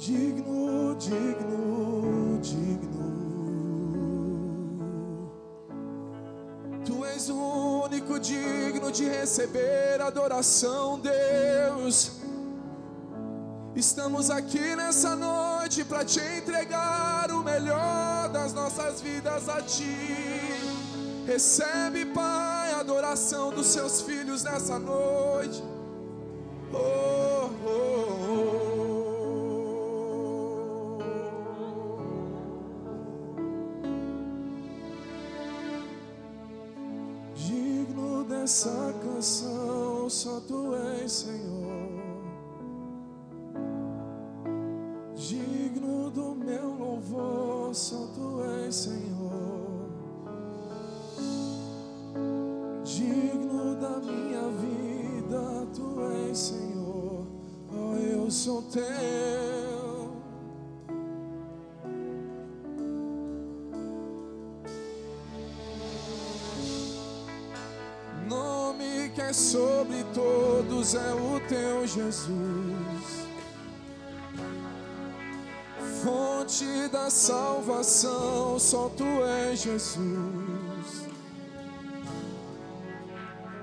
Digno, digno, digno. Tu és o único digno de receber adoração, Deus. Estamos aqui nessa noite para te entregar o melhor das nossas vidas a ti. Recebe, Pai, a adoração dos seus filhos nessa noite. Oh, oh, oh. Digno dessa canção, só tu és, Senhor. Digno do meu louvor, só tu és, Senhor. Digno da minha vida, tu és, Senhor. Oh, eu sou teu. Nome que é sobre todos é o teu Jesus. Fonte da salvação, só tu és, Jesus.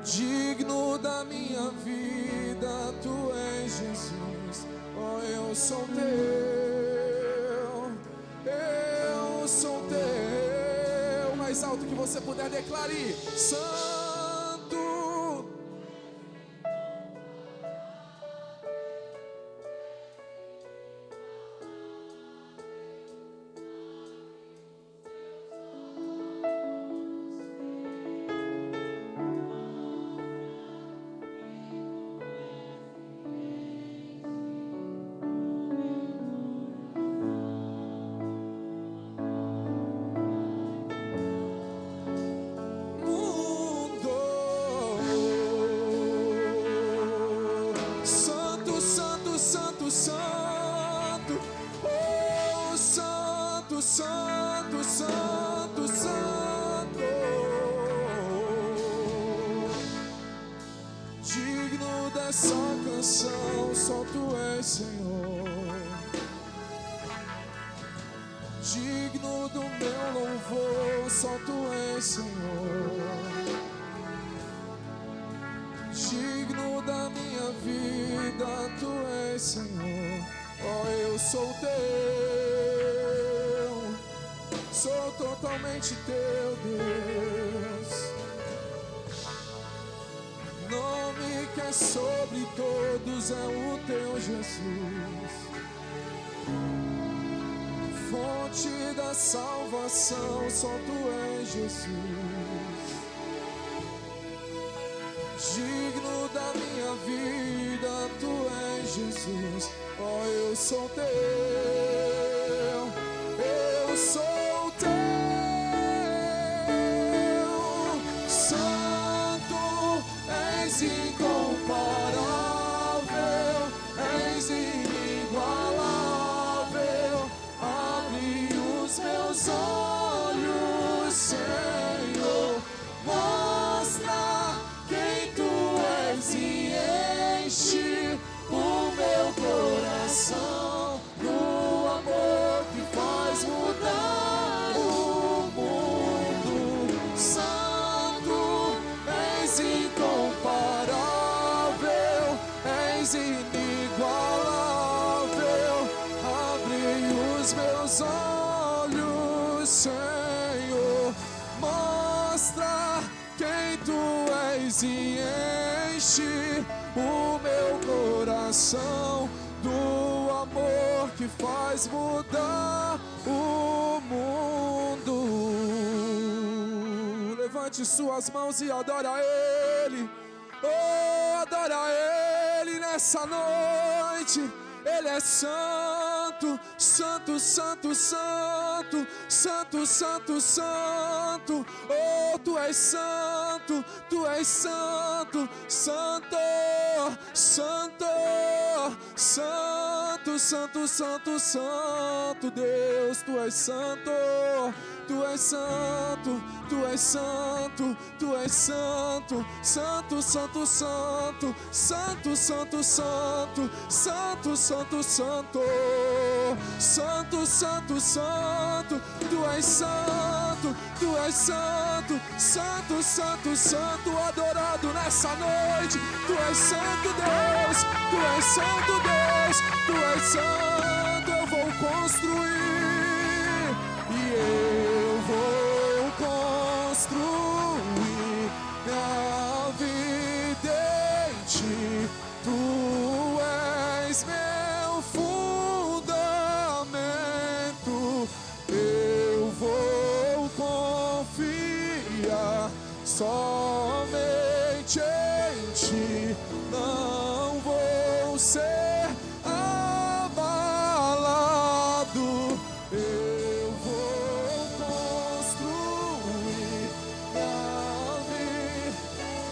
Digno da minha vida, tu és, Jesus. Oh, eu sou teu, eu sou teu. Mais alto que você puder, declare: Santo. Santo, oh, santo, santo, santo, santo. Digno dessa canção, só tu és, Senhor. Digno do meu louvor, só tu és, Senhor. Digno da minha vida, tu és, Senhor. Oh, eu sou teu, sou totalmente teu, Deus. Nome que é sobre todos é o teu Jesus. Fonte da salvação, só tu és, Jesus. Digno da minha vida, tu és, Jesus. Oh, eu sou teu, eu sou teu. Santo, és incomparável, és inigualável. Abre os meus olhos, Senhor. Mostra quem tu és e enche o meu coração do amor que faz mudar o mundo. Santo, és incomparável, és inigualável. Abre os meus olhos, Senhor. Mostra quem tu és e enche o meu coração do amor que faz mudar o mundo. Levante suas mãos e adora Ele. Oh, adora Ele nessa noite. Ele é santo, santo, santo, santo, santo, santo, santo. Oh, tu és santo, tu és santo, santo, santo, santo, santo, santo, santo, santo, Deus, tu és santo, tu és santo, tu és santo, tu és santo, santo, santo, santo, santo, santo, santo, santo, santo, santo, santo, santo, santo, tu és santo, tu és santo, santo, santo, santo, adorado nessa noite, tu és santo, Deus, tu és santo, Deus, tu és santo. Eu vou construir e eu vou construir minha vida em ti. Tu és meu fundamento. Eu vou confiar somente em ti. Não vou ser abalado. Eu vou construir minha vida.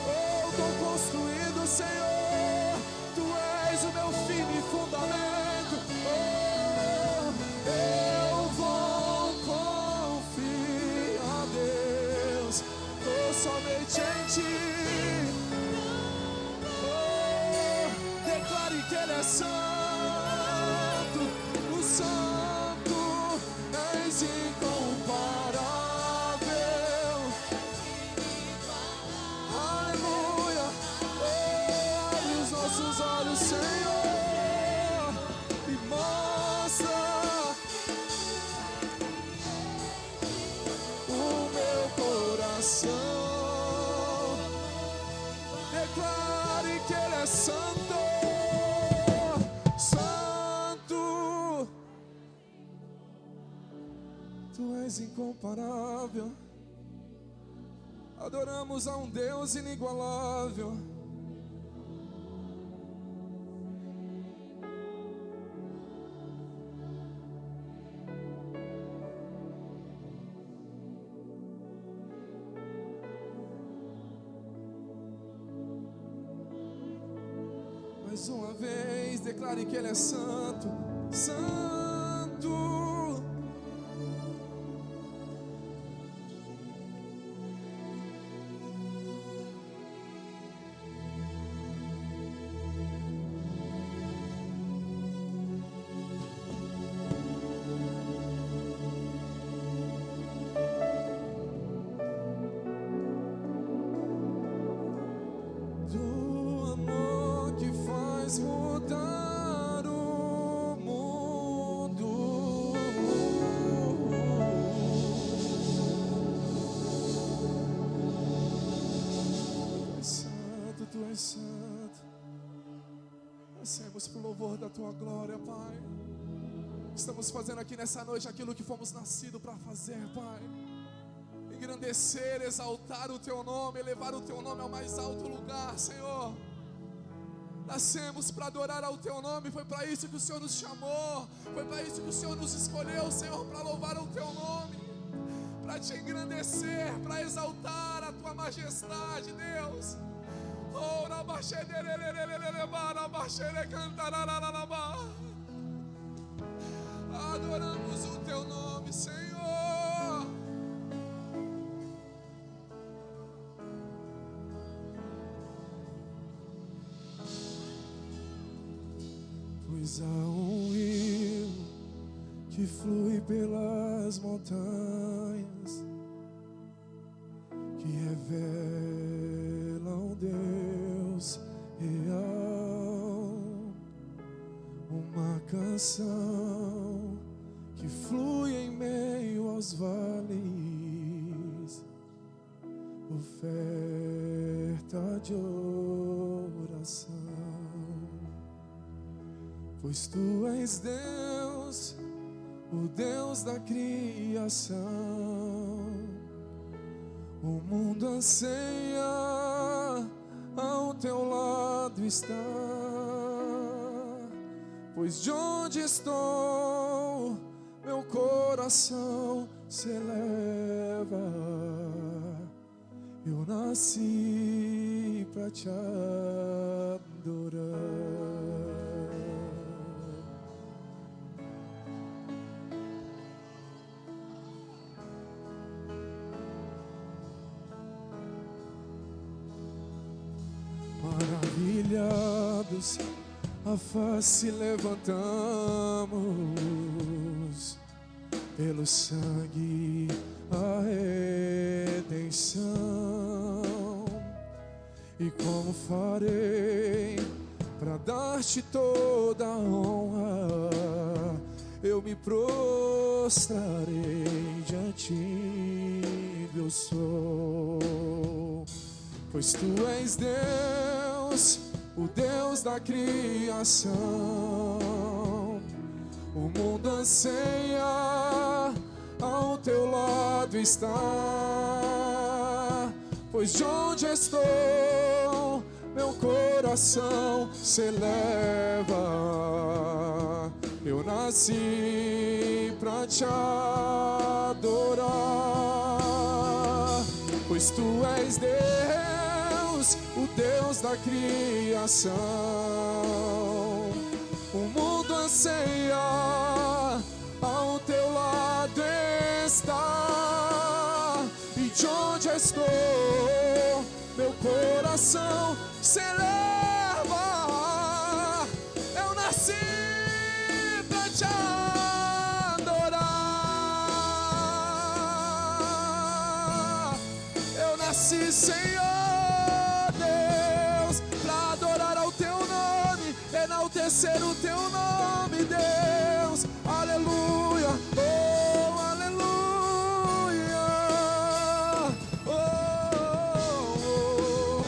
Oh, estou construindo, Senhor. Tu és o meu firme fundamento. Oh, eu vou confiar, Deus, somente em ti. Declare que Ele é santo, o santo, és incomparável. Aleluia. Abre os nossos olhos, Senhor, e mostra o meu coração. Declare que Ele é santo. Tu és incomparável, adoramos a um Deus inigualável. Mais uma vez, declare que Ele é santo, santo. Mudar o mundo. Tu és santo, tu és santo. Nascemos pro louvor da tua glória, Pai. Estamos fazendo aqui nessa noite aquilo que fomos nascidos para fazer, Pai. Engrandecer, exaltar o teu nome, elevar o teu nome ao mais alto lugar, Senhor. Nascemos para adorar ao teu nome, foi para isso que o Senhor nos chamou, foi para isso que o Senhor nos escolheu, Senhor, para louvar o teu nome, para te engrandecer, para exaltar a tua majestade, Deus. Oh, adoramos o teu nome, Senhor. Pois há um rio que flui pelas montanhas, que revela um Deus real, uma canção que flui em meio aos vales, oferta de oração. Pois tu és Deus, o Deus da criação. O mundo anseia ao teu lado estar. Pois de onde estou, meu coração se eleva. Eu nasci para te adorar. maravilhados, a face levantamos, pelo sangue a redenção. E como farei para dar-te toda a honra? Eu me prostrarei diante do eu sou. Pois tu és Deus, o Deus da criação. O mundo anseia ao teu lado estar. Pois de onde estou, meu coração se eleva. Eu nasci pra te adorar. Pois tu és Deus, o Deus da criação. O mundo anseia ao teu lado estar. E de onde estou, meu coração se eleva. Eu nasci pra te adorar. Eu nasci, Senhor Deus, pra adorar ao teu nome, enaltecer o teu nome, Deus. Aleluia, oh, aleluia, oh, oh, oh, oh.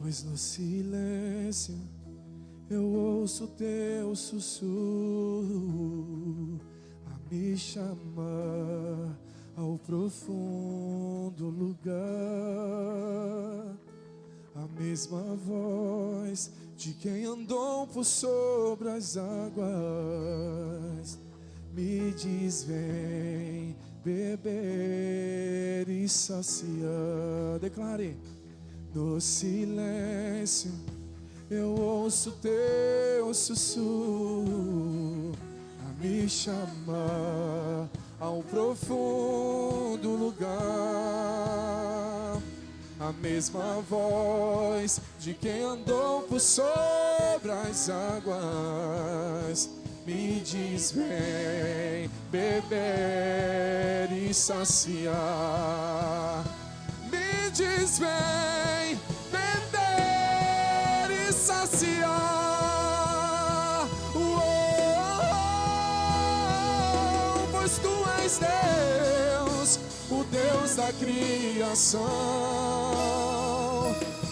Pois no silêncio eu ouço teu sussurro a me chamar ao profundo lugar. A mesma voz de quem andou por sobre as águas me diz: vem beber e saciar. Declare. No silêncio eu ouço teu sussurro a me chamar ao profundo lugar. A mesma voz de quem andou por sobre as águas me diz: vem beber e saciar. Me diz: vem beber e saciar. Pois tu és Deus, o Deus da criação.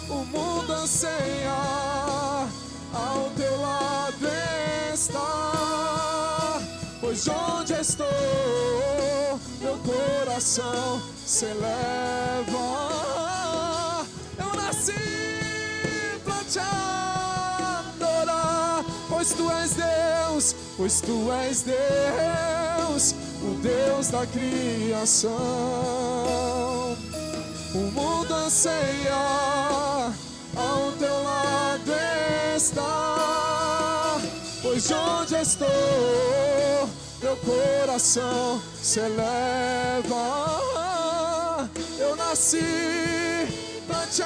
O mundo anseia ao teu lado estar. Pois onde estou, meu coração se eleva. Eu nasci pra te adorar. Pois tu és Deus, pois tu és Deus, o Deus da criação. O mundo anseia ao teu lado estar. Pois de onde estou, meu coração se eleva. Eu nasci pra te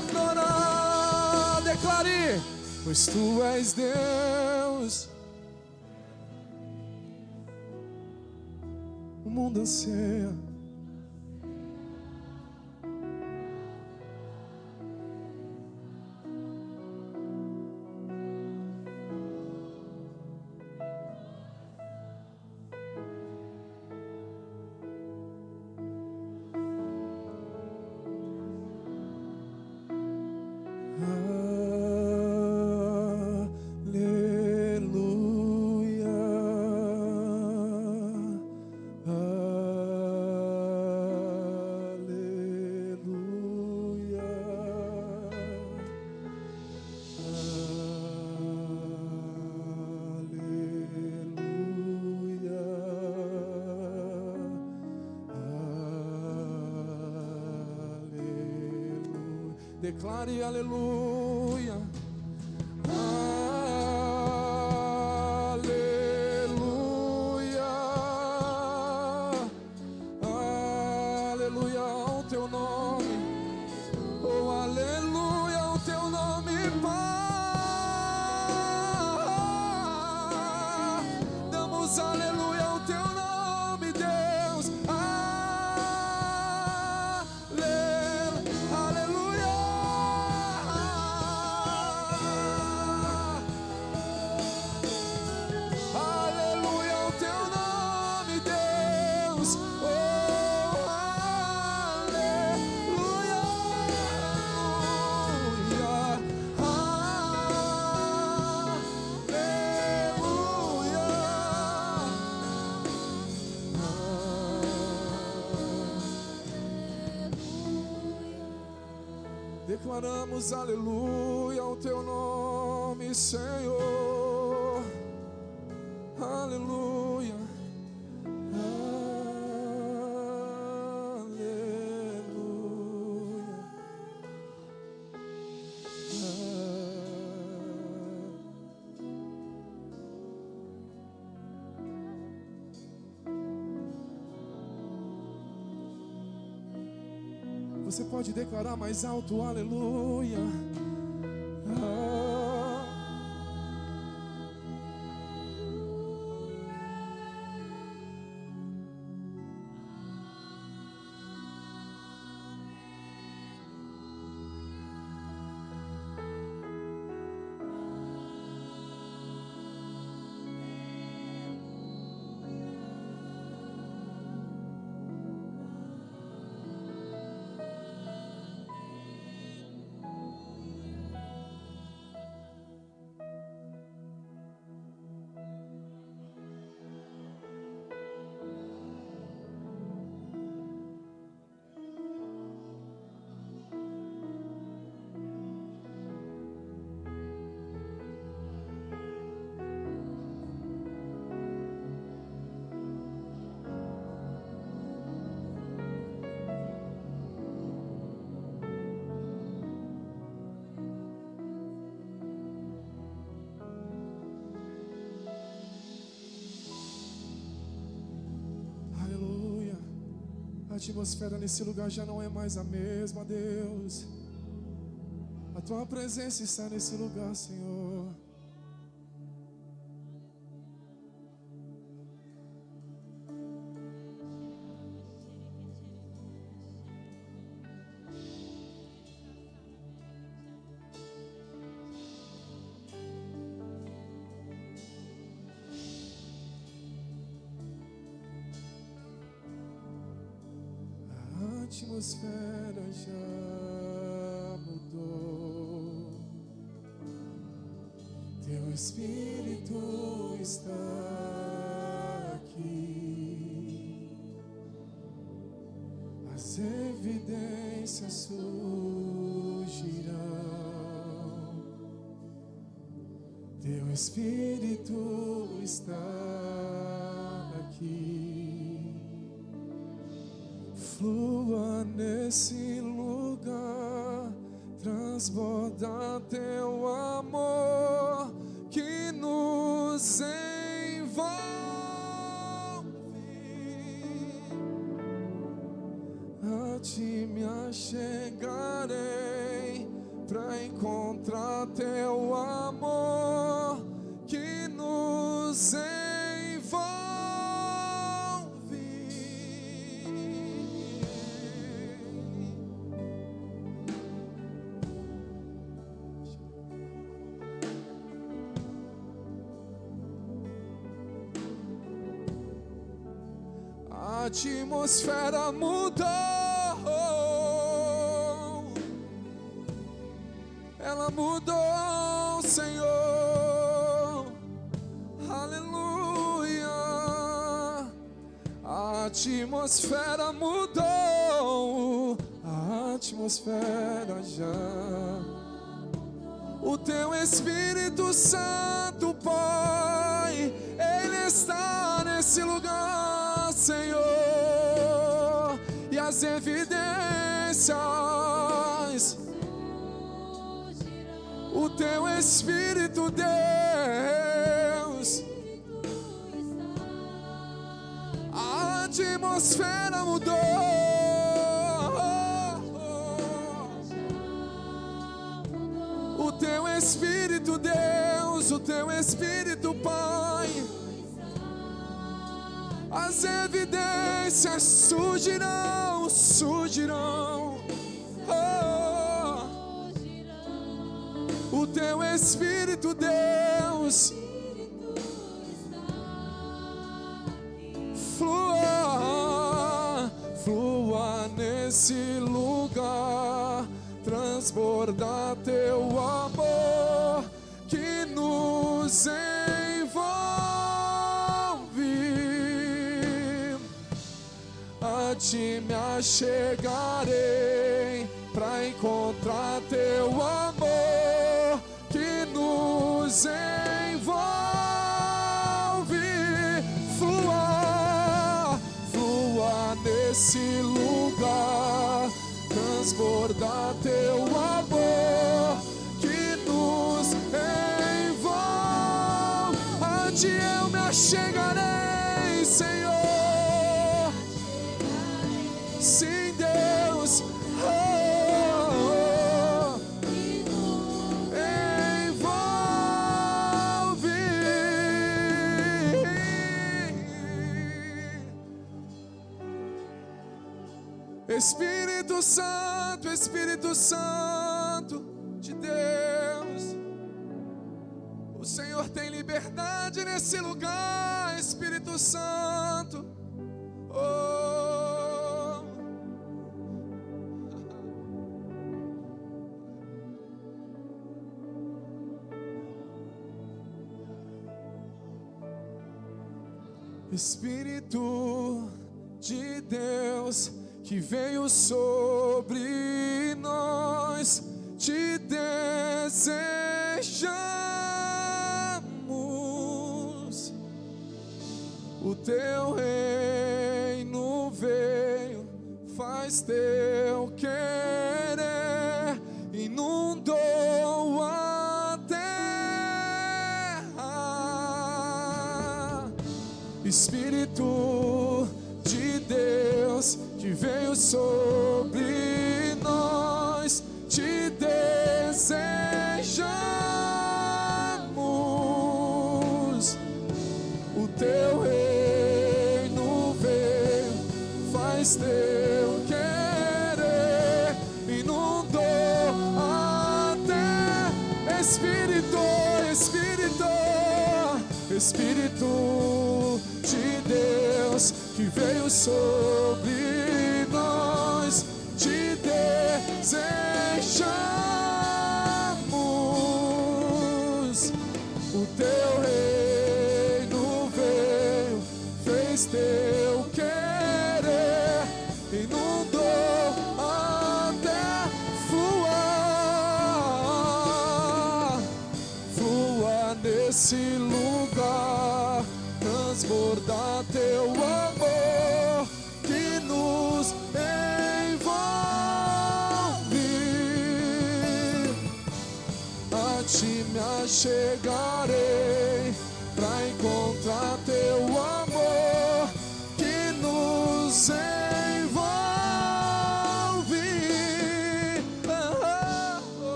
adorar. Declare. Pois tu és Deus, o mundo anseia. Declare aleluia, aleluia. Declaramos aleluia ao teu nome, Senhor. Aleluia. Você pode declarar mais alto, aleluia. A atmosfera nesse lugar já não é mais a mesma, Deus. A tua presença está nesse lugar, Senhor. A atmosfera já mudou. Teu Espírito está aqui. As evidências surgirão. Teu Espírito está aqui. Flua nesse lugar, transborda teu amor que nos envolve. A ti me achegarei pra encontrar teu amor que nos envolve. A atmosfera mudou, ela mudou, Senhor, aleluia. A atmosfera mudou, a atmosfera já. O teu Espírito Santo, Pai, Ele está nesse lugar, Senhor, e as evidências, o teu Espírito, Deus, a atmosfera mudou, o teu Espírito, Deus, o teu Espírito, Pai. As evidências surgirão, surgirão. O teu Espírito, Deus, flua, flua nesse lugar, transborda teu amor que nos envolve. A ti me achegarei pra encontrar teu amor que nos envolve. Flua, flua nesse lugar, transbordar teu amor que nos envolve. A ti eu me achegarei, Senhor. Sim, Deus, envolve. Espírito Santo, Espírito Santo de Deus, o Senhor tem liberdade nesse lugar, Espírito Santo. Oh. Espírito de Deus que veio sobre nós, te desejamos. O teu reino veio, faz teu querer, inundou a terra. Espírito de Deus que veio sobre nós, te desejamos. O teu reino veio, faz teu querer, inundou a terra. Espírito, Espírito, Espírito de Deus que veio sobre nós, te desejamos. O teu reino veio, fez teu querer, inundou a terra. Flua, flua nesse lugar, transbordar teu amor que nos envolve. A ti me achegarei pra encontrar teu amor que nos envolve.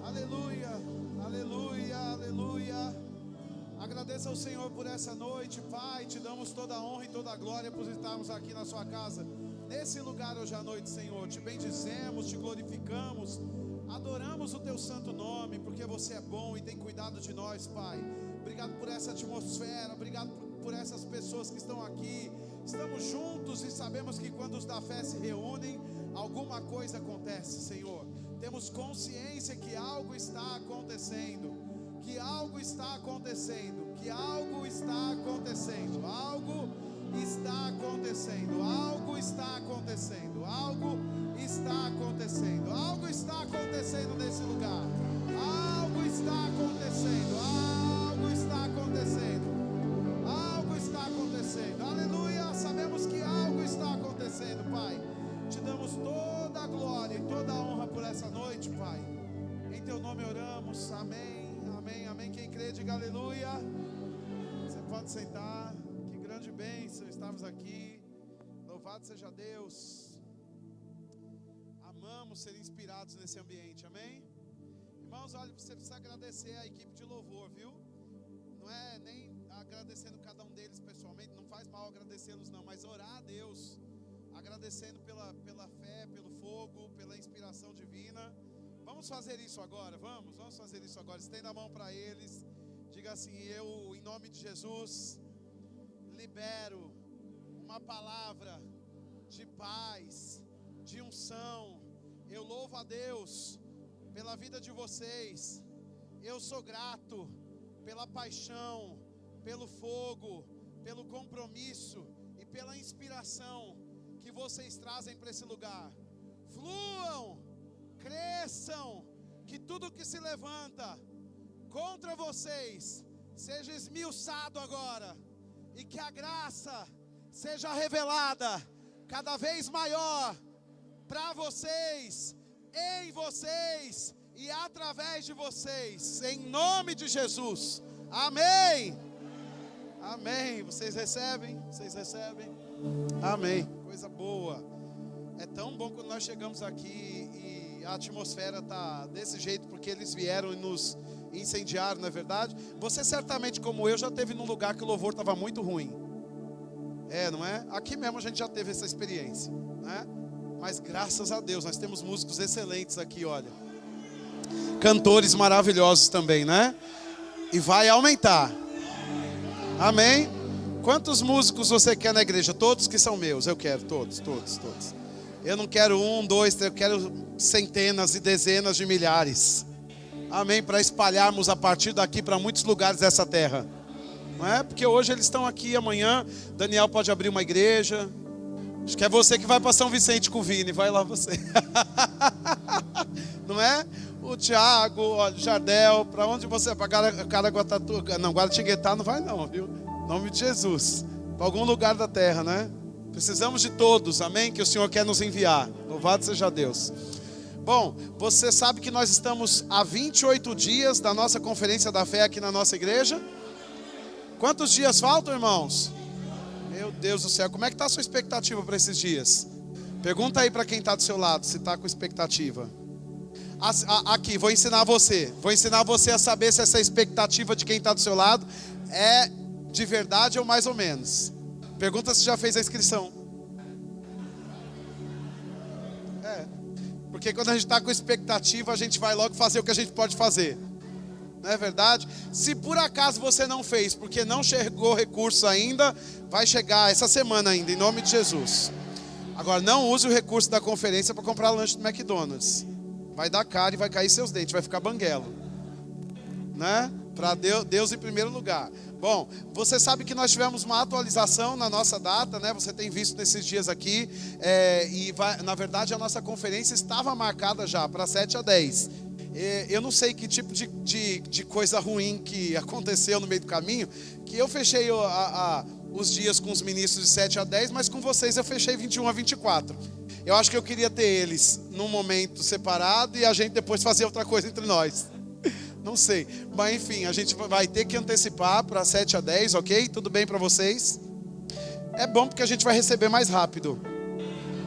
Aleluia, aleluia, aleluia. Agradeça ao Senhor por essa noite, Pai. Te damos toda a honra e toda a glória por estarmos aqui na sua casa, nesse lugar hoje à noite, Senhor. Te bendizemos, te glorificamos, adoramos o teu santo nome, porque você é bom e tem cuidado de nós, Pai. Obrigado por essa atmosfera, obrigado por essas pessoas que estão aqui. Estamos juntos e sabemos que quando os da fé se reúnem, alguma coisa acontece, Senhor. Temos consciência que algo está acontecendo, que algo está acontecendo, que algo está acontecendo, algo está acontecendo, algo está acontecendo, algo está acontecendo, algo está acontecendo nesse lugar, algo está acontecendo, algo está acontecendo, algo está acontecendo, aleluia. Sabemos que algo está acontecendo, Pai. Te damos toda a glória e toda a honra por essa noite, Pai. Em teu nome oramos, amém, amém, amém. Quem crê, diga aleluia. Você pode sentar. Que grande bênção estarmos aqui. Louvado seja Deus. Amamos ser inspirados nesse ambiente, amém? Irmãos, olha, você precisa agradecer a equipe de louvor, viu? Não é nem agradecendo cada um deles pessoalmente, não faz mal agradecê-los não, mas orar a Deus, agradecendo pela fé, pelo fogo, pela inspiração divina. Vamos fazer isso agora, vamos fazer isso agora. Estenda a mão para eles, diga assim: eu, em nome de Jesus, libero uma palavra de paz, de unção. Eu louvo a Deus pela vida de vocês. Eu sou grato pela paixão, pelo fogo, pelo compromisso e pela inspiração que vocês trazem para esse lugar. fluam, cresçam, que tudo que se levanta contra vocês seja esmiuçado agora, e que a graça seja revelada cada vez maior para vocês, em vocês e através de vocês, em nome de Jesus. Amém. Amém. Vocês recebem? Vocês recebem? Amém. Coisa boa. É tão bom quando nós chegamos aqui e a atmosfera está desse jeito, porque eles vieram e nos incendiaram, não é verdade? Você certamente, como eu, já esteve num lugar que o louvor estava muito ruim. Não é? Aqui mesmo a gente já teve essa experiência, né? Mas graças a Deus, nós temos músicos excelentes aqui, olha. Cantores maravilhosos também, né? E vai aumentar. Amém? Quantos músicos você quer na igreja? Todos que são meus, eu quero, todos. Eu não quero 1, 2, 3, eu quero centenas e dezenas de milhares. Amém? Para espalharmos a partir daqui para muitos lugares dessa terra. Não é? Porque hoje eles estão aqui, amanhã Daniel pode abrir uma igreja. Acho que é você que vai para São Vicente com o Vini, vai lá você. Não é? O Tiago, o Jardel, para onde você vai? Para Caraguatatuba, não, Guaratinguetá não vai não, viu? Em nome de Jesus. Para algum lugar da terra, né? Precisamos de todos, amém? Que o Senhor quer nos enviar. Louvado seja Deus. Bom, você sabe que nós estamos há 28 dias da nossa conferência da fé aqui na nossa igreja? Quantos dias faltam, irmãos? Meu Deus do céu, como é que está a sua expectativa para esses dias? Pergunta aí para quem está do seu lado, se está com expectativa. Aqui, vou ensinar você a saber se essa expectativa de quem está do seu lado é de verdade ou mais ou menos. Pergunta se já fez a inscrição. Porque quando a gente está com expectativa, a gente vai logo fazer o que a gente pode fazer. Não é verdade? Se por acaso você não fez, porque não chegou recurso ainda, vai chegar essa semana ainda, em nome de Jesus. Agora, não use o recurso da conferência para comprar lanche do McDonald's. Vai dar cara e vai cair seus dentes, vai ficar banguelo. Né? Para Deus em primeiro lugar. Bom, você sabe que nós tivemos uma atualização na nossa data, né? Você tem visto nesses dias aqui. Na verdade, a nossa conferência estava marcada já para 7 a 10. Eu não sei que tipo de coisa ruim que aconteceu no meio do caminho, que eu fechei os dias com os ministros de 7 a 10, mas com vocês eu fechei 21 a 24. Eu acho que eu queria ter eles num momento separado e a gente depois fazer outra coisa entre nós. Não sei, mas enfim, a gente vai ter que antecipar para 7 a 10, ok? Tudo bem para vocês? É bom porque a gente vai receber mais rápido.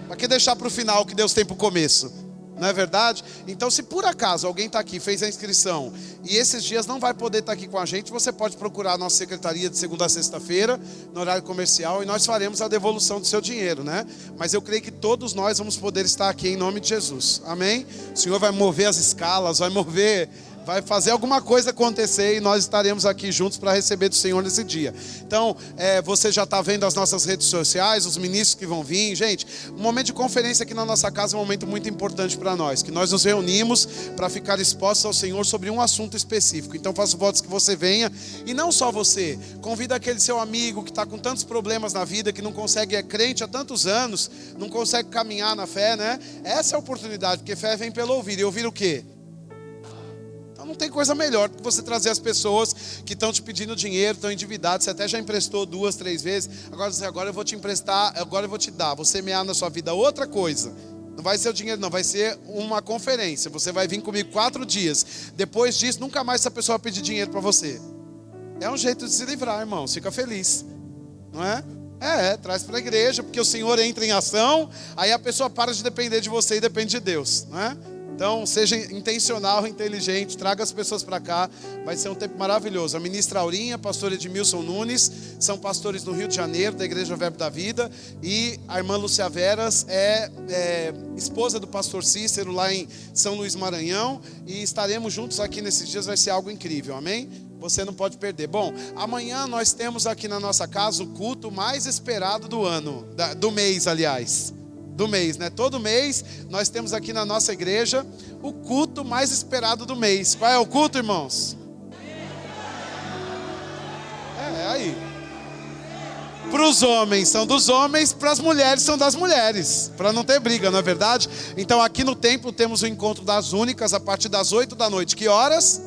Para que deixar para o final o que Deus tem para o começo? Não é verdade? Então, se por acaso alguém está aqui, fez a inscrição e esses dias não vai poder estar aqui com a gente, você pode procurar a nossa secretaria de segunda a sexta-feira, no horário comercial, e nós faremos a devolução do seu dinheiro, né? Mas eu creio que todos nós vamos poder estar aqui em nome de Jesus. Amém? O Senhor vai mover as escalas, vai fazer alguma coisa acontecer e nós estaremos aqui juntos para receber do Senhor nesse dia. Então, você já está vendo as nossas redes sociais, os ministros que vão vir. Gente, o momento de conferência aqui na nossa casa é um momento muito importante para nós, que nós nos reunimos para ficar expostos ao Senhor sobre um assunto específico. Então, faço votos que você venha, e não só você, convida aquele seu amigo que está com tantos problemas na vida, que não consegue, é crente há tantos anos, não consegue caminhar na fé, né? Essa é a oportunidade, porque fé vem pelo ouvir, e ouvir o quê? Não tem coisa melhor do que você trazer as pessoas que estão te pedindo dinheiro, estão endividadas. Você até já emprestou 2, 3 vezes. Agora eu vou te emprestar, agora eu vou te dar. Vou semear na sua vida outra coisa. Não vai ser o dinheiro, não. Vai ser uma conferência. Você vai vir comigo 4 dias. Depois disso, nunca mais essa pessoa vai pedir dinheiro para você. É um jeito de se livrar, irmão. Fica feliz. Não é? Traz para a igreja, porque o Senhor entra em ação. Aí a pessoa para de depender de você e depende de Deus. Não é? Então, seja intencional, inteligente, traga as pessoas para cá, vai ser um tempo maravilhoso. A ministra Aurinha, pastor Edmilson Nunes, são pastores no Rio de Janeiro, da Igreja Verbo da Vida, e a irmã Lúcia Veras é esposa do pastor Cícero, lá em São Luís Maranhão, e estaremos juntos aqui nesses dias, vai ser algo incrível, amém? Você não pode perder. Bom, amanhã nós temos aqui na nossa casa o culto mais esperado do ano, do mês, aliás. Do mês, né? Todo mês nós temos aqui na nossa igreja o culto mais esperado do mês. Qual é o culto, irmãos? Aí. Para os homens são dos homens, para as mulheres são das mulheres, para não ter briga, não é verdade? Então aqui no templo temos o encontro das únicas a partir das 8 da noite. Que horas?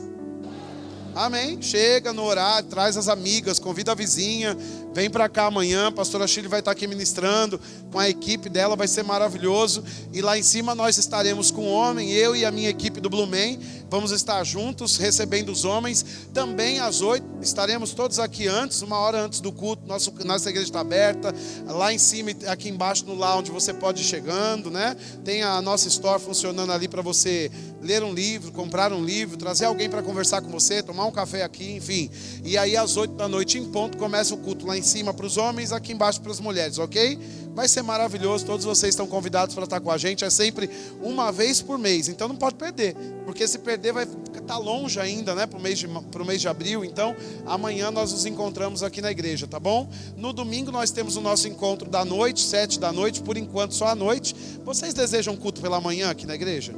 Amém? Chega no horário, traz as amigas, convida a vizinha, vem para cá amanhã, a pastora Shirley vai estar aqui ministrando com a equipe dela, vai ser maravilhoso. E lá em cima nós estaremos com o homem, eu e a minha equipe do Blue Man, vamos estar juntos recebendo os homens. Também às 8 estaremos todos aqui antes, uma hora antes do culto, nossa igreja está aberta. Lá em cima, aqui embaixo no lounge você pode ir chegando, né? Tem a nossa store funcionando ali para você ler um livro, comprar um livro, trazer alguém para conversar com você, tomar um café aqui, enfim. E aí às 8 da noite em ponto começa o culto lá em cima para os homens, aqui embaixo para as mulheres, ok? Vai ser maravilhoso, todos vocês estão convidados para estar com a gente, é sempre uma vez por mês, então não pode perder, porque se perder vai estar longe ainda, né, para o mês de abril. Então amanhã nós nos encontramos aqui na igreja, tá bom? No domingo nós temos o nosso encontro da noite, 7 da noite, por enquanto só à noite. Vocês desejam culto pela manhã aqui na igreja?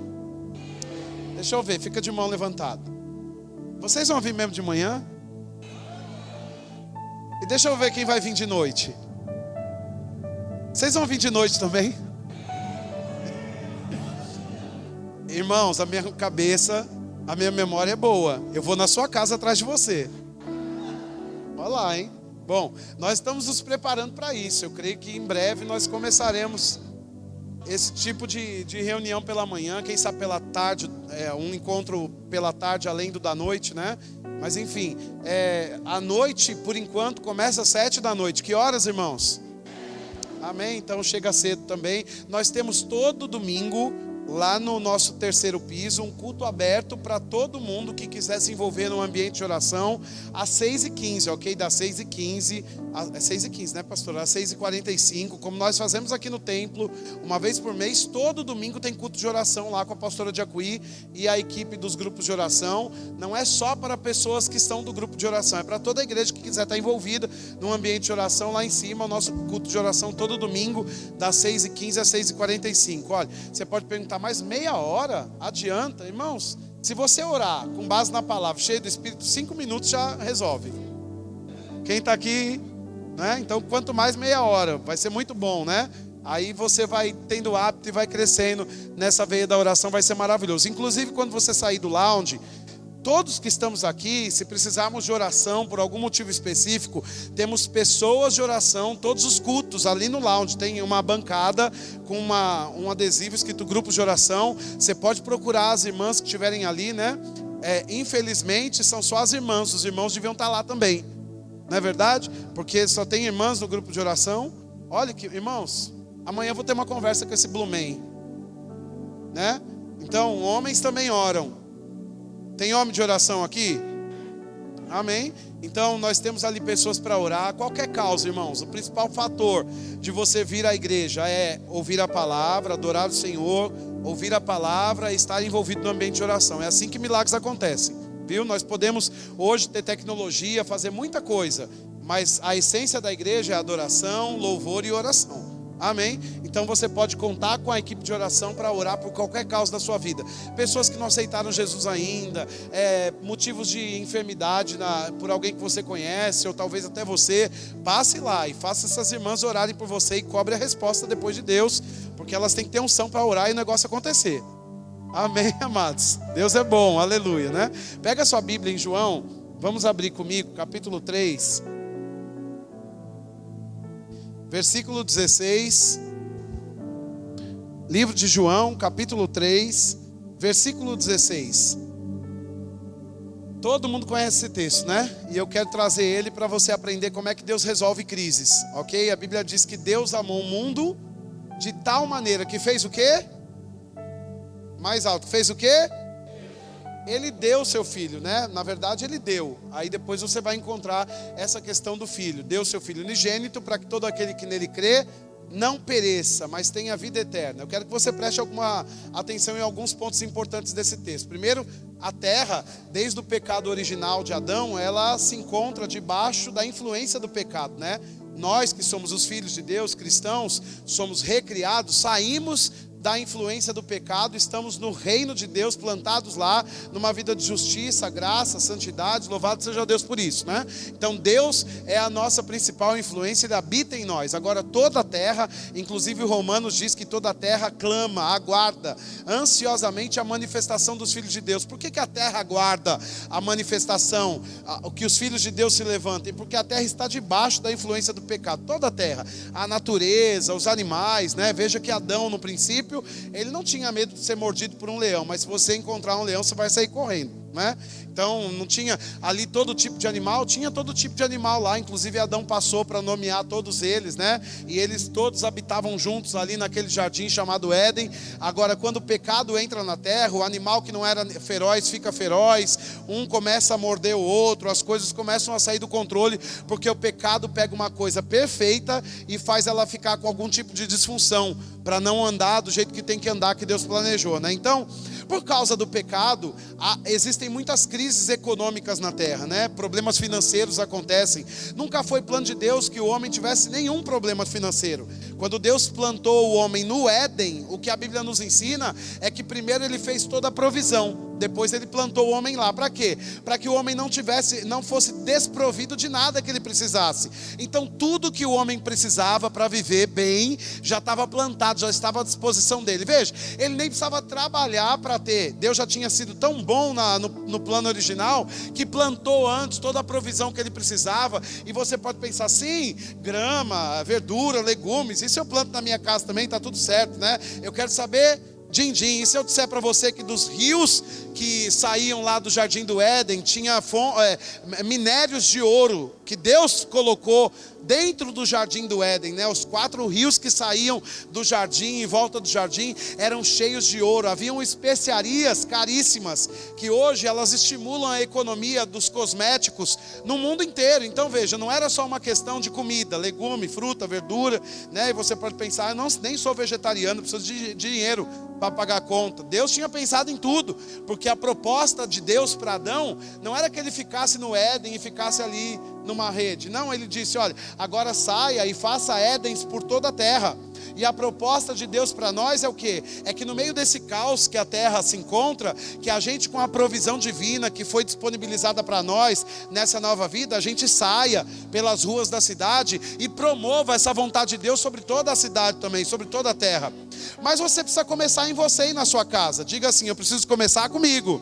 Deixa eu ver, fica de mão levantada. Vocês vão vir mesmo de manhã? E deixa eu ver quem vai vir de noite. Vocês vão vir de noite também? Irmãos, a minha cabeça, a minha memória é boa. Eu vou na sua casa atrás de você. Olha lá, hein? Bom, nós estamos nos preparando para isso. Eu creio que em breve nós começaremos esse tipo de reunião pela manhã. Quem sabe pela tarde, um encontro pela tarde além do da noite, né? Mas enfim, a noite, por enquanto, começa às 7 da noite. Que horas, irmãos? Amém? Então chega cedo também. Nós temos todo domingo, lá no nosso terceiro piso, um culto aberto para todo mundo que quiser se envolver no ambiente de oração, às 6h15, ok? Das 6h15, é 6h15, né, pastor? Às 6h45, como nós fazemos aqui no templo, uma vez por mês, todo domingo tem culto de oração lá com a pastora Jacuí e a equipe dos grupos de oração. Não é só para pessoas que estão do grupo de oração, é para toda a igreja que quiser estar envolvida no ambiente de oração. Lá em cima, o nosso culto de oração todo domingo, das 6h15 às 6h45. Olha, você pode perguntar, mas meia hora? Adianta? Irmãos, se você orar com base na palavra, cheio do Espírito, 5 minutos já resolve. Quem está aqui, né? Então quanto mais meia hora, vai ser muito bom, né? Aí você vai tendo hábito e vai crescendo nessa veia da oração, vai ser maravilhoso. Inclusive quando você sair do lounge, todos que estamos aqui, se precisarmos de oração por algum motivo específico, temos pessoas de oração, todos os cultos ali no lounge, tem uma bancada com um adesivo escrito grupos de oração. Você pode procurar as irmãs que estiverem ali, né? Infelizmente são só as irmãs, os irmãos deviam estar lá também, não é verdade? Porque só tem irmãs no grupo de oração. Olha que, irmãos, amanhã eu vou ter uma conversa com esse Blue Man, né? Então homens também oram. Tem homem de oração aqui? Amém? Então nós temos ali pessoas para orar. Qualquer causa, irmãos. O principal fator de você vir à igreja é ouvir a palavra, adorar o Senhor, ouvir a palavra e estar envolvido no ambiente de oração. É assim que milagres acontecem, viu? Nós podemos hoje ter tecnologia, fazer muita coisa, mas a essência da igreja é adoração, louvor e oração. Amém? Então você pode contar com a equipe de oração para orar por qualquer causa da sua vida. Pessoas que não aceitaram Jesus ainda, motivos de enfermidade por alguém que você conhece, ou talvez até você, passe lá e faça essas irmãs orarem por você e cobre a resposta depois de Deus, porque elas têm que ter unção para orar e o negócio acontecer. Amém, amados? Deus é bom, aleluia, né? Pega a sua Bíblia em João, vamos abrir comigo, capítulo 3. Versículo 16, livro de João, capítulo 3, versículo 16. Todo mundo conhece esse texto, né? E eu quero trazer ele para você aprender como é que Deus resolve crises, ok? A Bíblia diz que Deus amou o mundo de tal maneira que fez o quê? Mais alto, fez o quê? Ele deu seu filho, né? Na verdade ele deu. Aí depois você vai encontrar essa questão do filho. Deu seu filho unigênito para que todo aquele que nele crê não pereça, mas tenha vida eterna. Eu quero que você preste alguma atenção em alguns pontos importantes desse texto. Primeiro, a terra, desde o pecado original de Adão, ela se encontra debaixo da influência do pecado, né? Nós que somos os filhos de Deus, cristãos, somos recriados, saímos da influência do pecado, estamos no reino de Deus, plantados lá, numa vida de justiça, graça, santidade, louvado seja Deus por isso, né? Então Deus é a nossa principal influência, Ele habita em nós. Agora toda a terra, inclusive o Romanos diz que toda a terra clama, aguarda ansiosamente a manifestação dos filhos de Deus. Por que a terra aguarda a manifestação, que os filhos de Deus se levantem? Porque a terra está debaixo da influência do pecado, toda a terra, a natureza, os animais, né? Veja que Adão no princípio, ele não tinha medo de ser mordido por um leão, mas se você encontrar um leão, você vai sair correndo, né? Então não tinha ali todo tipo de animal, tinha todo tipo de animal lá, inclusive Adão passou para nomear todos eles, né? E eles todos habitavam juntos ali naquele jardim chamado Éden. Agora quando o pecado entra na terra, o animal que não era feroz fica feroz, um começa a morder o outro, as coisas começam a sair do controle, porque o pecado pega uma coisa perfeita e faz ela ficar com algum tipo de disfunção, para não andar do jeito que tem que andar, que Deus planejou, né? Então, por causa do pecado, existem muitas crises econômicas na terra, né? Problemas financeiros acontecem. Nunca foi plano de Deus que o homem tivesse nenhum problema financeiro. Quando Deus plantou o homem no Éden, o que a Bíblia nos ensina é que primeiro Ele fez toda a provisão. Depois Ele plantou o homem lá. Para quê? Para que o homem não fosse desprovido de nada que ele precisasse. Então tudo que o homem precisava para viver bem já estava plantado, já estava à disposição dele. Veja, ele nem precisava trabalhar para ter. Deus já tinha sido tão bom no plano original que plantou antes toda a provisão que ele precisava. E você pode pensar assim: grama, verdura, legumes, isso eu planto na minha casa também, está tudo certo, né? Eu quero saber, din-din, e se eu disser para você que dos rios que saíam lá do jardim do Éden, tinha minérios de ouro que Deus colocou dentro do jardim do Éden, né? Os 4 rios que saíam do jardim, em volta do jardim, eram cheios de ouro. Haviam especiarias caríssimas, que hoje elas estimulam a economia dos cosméticos no mundo inteiro. Então veja, não era só uma questão de comida, legume, fruta, verdura, né? E você pode pensar: eu nem sou vegetariano, preciso de dinheiro para pagar a conta. Deus tinha pensado em tudo, porque a proposta de Deus para Adão não era que ele ficasse no Éden e ficasse ali numa rede. Não, ele disse: olha, agora saia e faça Édens por toda a terra. E a proposta de Deus para nós é o quê? É que no meio desse caos que a terra se encontra, que a gente, com a provisão divina que foi disponibilizada para nós nessa nova vida, a gente saia pelas ruas da cidade e promova essa vontade de Deus sobre toda a cidade também, sobre toda a terra. Mas você precisa começar em você e na sua casa. Diga assim: eu preciso começar comigo.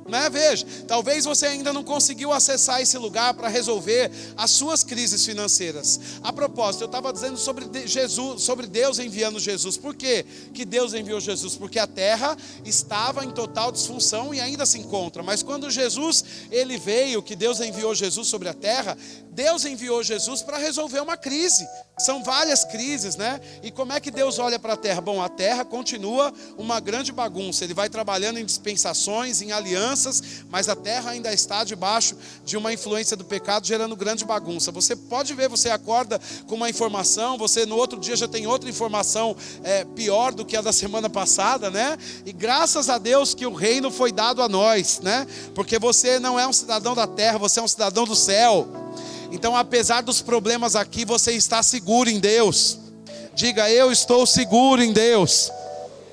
Né? Veja, talvez você ainda não conseguiu acessar esse lugar para resolver as suas crises financeiras. A propósito, eu estava dizendo sobre Jesus, sobre Deus enviando Jesus. Por quê que Deus enviou Jesus? Porque a terra estava em total disfunção e ainda se encontra. Mas quando Jesus, ele veio, que Deus enviou Jesus sobre a terra, Deus enviou Jesus para resolver uma crise. São várias crises, né? E como é que Deus olha para a terra? Bom, a terra continua uma grande bagunça. Ele vai trabalhando em dispensações, em alianças, mas a terra ainda está debaixo de uma influência do pecado, gerando grande bagunça. Você pode ver, você acorda com uma informação, você no outro dia já tem outra informação pior do que a da semana passada, né? E graças a Deus que o reino foi dado a nós, né? Porque você não é um cidadão da terra, você é um cidadão do céu. Então, apesar dos problemas aqui, você está seguro em Deus. Diga: eu estou seguro em Deus,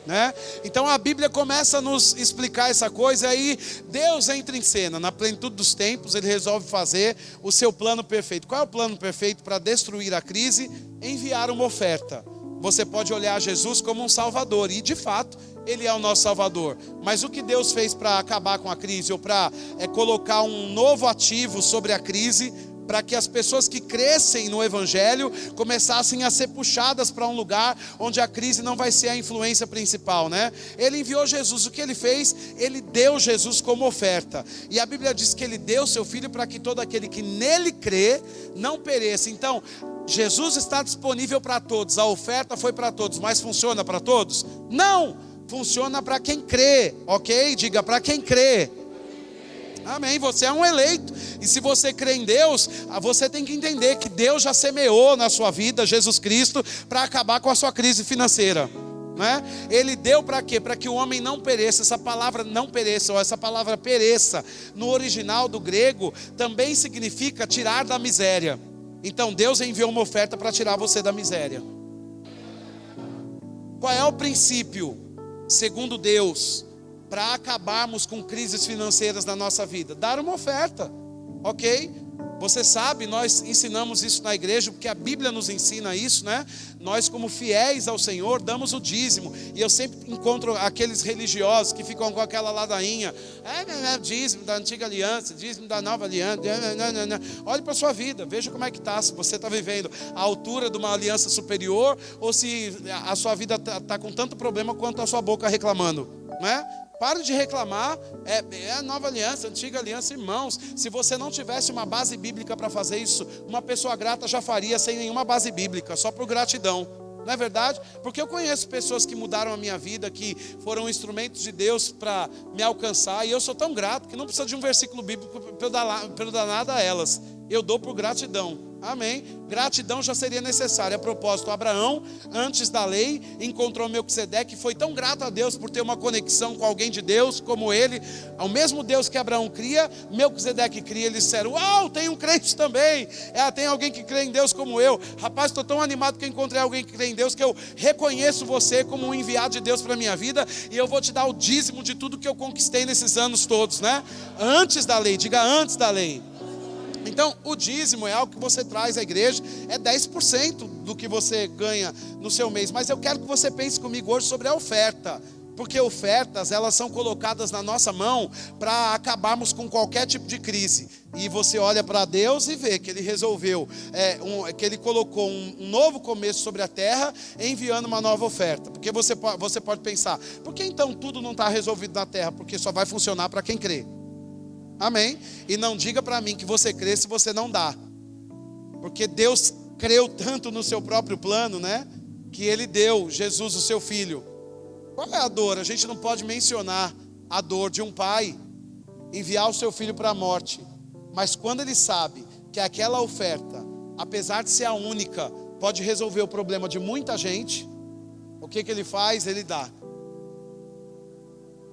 né? Então a Bíblia começa a nos explicar essa coisa. Aí Deus entra em cena, na plenitude dos tempos. Ele resolve fazer o seu plano perfeito. Qual é o plano perfeito para destruir a crise? Enviar uma oferta. Você pode olhar Jesus como um salvador, e de fato Ele é o nosso salvador. Mas o que Deus fez para acabar com a crise, ou para colocar um novo ativo sobre a crise, para que as pessoas que crescem no Evangelho começassem a ser puxadas para um lugar onde a crise não vai ser a influência principal, né? Ele enviou Jesus. O que Ele fez? Ele deu Jesus como oferta. E a Bíblia diz que Ele deu seu Filho para que todo aquele que nele crê não pereça. Então, Jesus está disponível para todos. A oferta foi para todos, mas funciona para todos? Não! Funciona para quem crê, ok? Diga: para quem crê. Amém, você é um eleito. E se você crê em Deus, você tem que entender que Deus já semeou na sua vida Jesus Cristo para acabar com a sua crise financeira, né? Ele deu para quê? Para que o homem não pereça. Essa palavra não pereça, ou essa palavra pereça, no original do grego, também significa tirar da miséria. Então Deus enviou uma oferta para tirar você da miséria. Qual é o princípio, segundo Deus, para acabarmos com crises financeiras na nossa vida? Dar uma oferta, ok? Você sabe, nós ensinamos isso na igreja, porque a Bíblia nos ensina isso, né? Nós, como fiéis ao Senhor, damos o dízimo. E eu sempre encontro aqueles religiosos que ficam com aquela ladainha: dízimo da antiga aliança, dízimo da nova aliança. Olhe para a sua vida, veja como é que está. Se você está vivendo à altura de uma aliança superior, ou se a sua vida está com tanto problema quanto a sua boca reclamando, né? Pare de reclamar, é a nova aliança, a antiga aliança. Irmãos, se você não tivesse uma base bíblica para fazer isso, uma pessoa grata já faria sem nenhuma base bíblica, só por gratidão. Não é verdade? Porque eu conheço pessoas que mudaram a minha vida, que foram instrumentos de Deus para me alcançar, e eu sou tão grato que não precisa de um versículo bíblico para eu dar nada a elas. Eu dou por gratidão. Amém? Gratidão já seria necessária. A propósito, Abraão, antes da lei, encontrou Melquisedeque e foi tão grato a Deus por ter uma conexão com alguém de Deus como ele. Ao mesmo Deus que Abraão cria, Melquisedeque cria. Eles disseram: uau, tem um crente também. Tem alguém que crê em Deus como eu. Rapaz, estou tão animado que eu encontrei alguém que crê em Deus, que eu reconheço você como um enviado de Deus para a minha vida, e eu vou te dar o dízimo de tudo que eu conquistei nesses anos todos, né? Antes da lei, diga antes da lei. Então, o dízimo é algo que você traz à igreja, é 10% do que você ganha no seu mês. Mas eu quero que você pense comigo hoje sobre a oferta, porque ofertas, elas são colocadas na nossa mão para acabarmos com qualquer tipo de crise. E você olha para Deus e vê que Ele resolveu, que Ele colocou um novo começo sobre a terra, enviando uma nova oferta. Porque você pode pensar: por que então tudo não está resolvido na terra? Porque só vai funcionar para quem crê. Amém? E não diga para mim que você crê se você não dá. Porque Deus creu tanto no seu próprio plano, né? Que Ele deu Jesus, o seu Filho. Qual é a dor? A gente não pode mencionar a dor de um pai enviar o seu filho para a morte. Mas quando ele sabe que aquela oferta, apesar de ser a única, pode resolver o problema de muita gente, o que ele faz? Ele dá.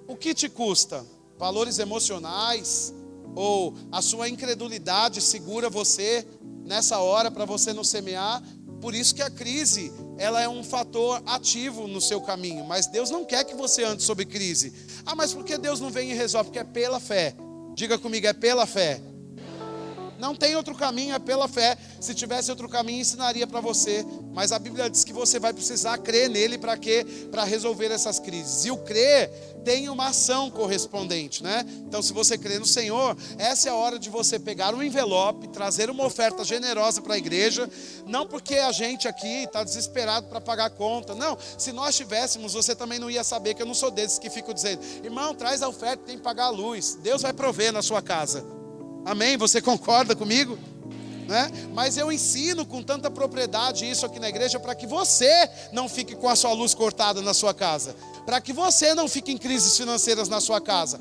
O que te custa? Valores emocionais, ou a sua incredulidade segura você nessa hora para você não semear? Por isso que a crise, ela é um fator ativo no seu caminho, mas Deus não quer que você ande sob crise. Mas por que Deus não vem e resolve? Porque é pela fé. Diga comigo, é pela fé. Não tem outro caminho, é pela fé. Se tivesse outro caminho, ensinaria para você. Mas a Bíblia diz que você vai precisar crer nele para quê? Para resolver essas crises. E o crer tem uma ação correspondente, né? Então, se você crê no Senhor, essa é a hora de você pegar um envelope, trazer uma oferta generosa para a igreja. Não porque a gente aqui está desesperado para pagar a conta. Não, se nós tivéssemos, você também não ia saber, que eu não sou desses que ficam dizendo: irmão, traz a oferta, tem que pagar a luz. Deus vai prover na sua casa. Amém? Você concorda comigo? Né? Mas eu ensino com tanta propriedade isso aqui na igreja para que você não fique com a sua luz cortada na sua casa, para que você não fique em crises financeiras na sua casa.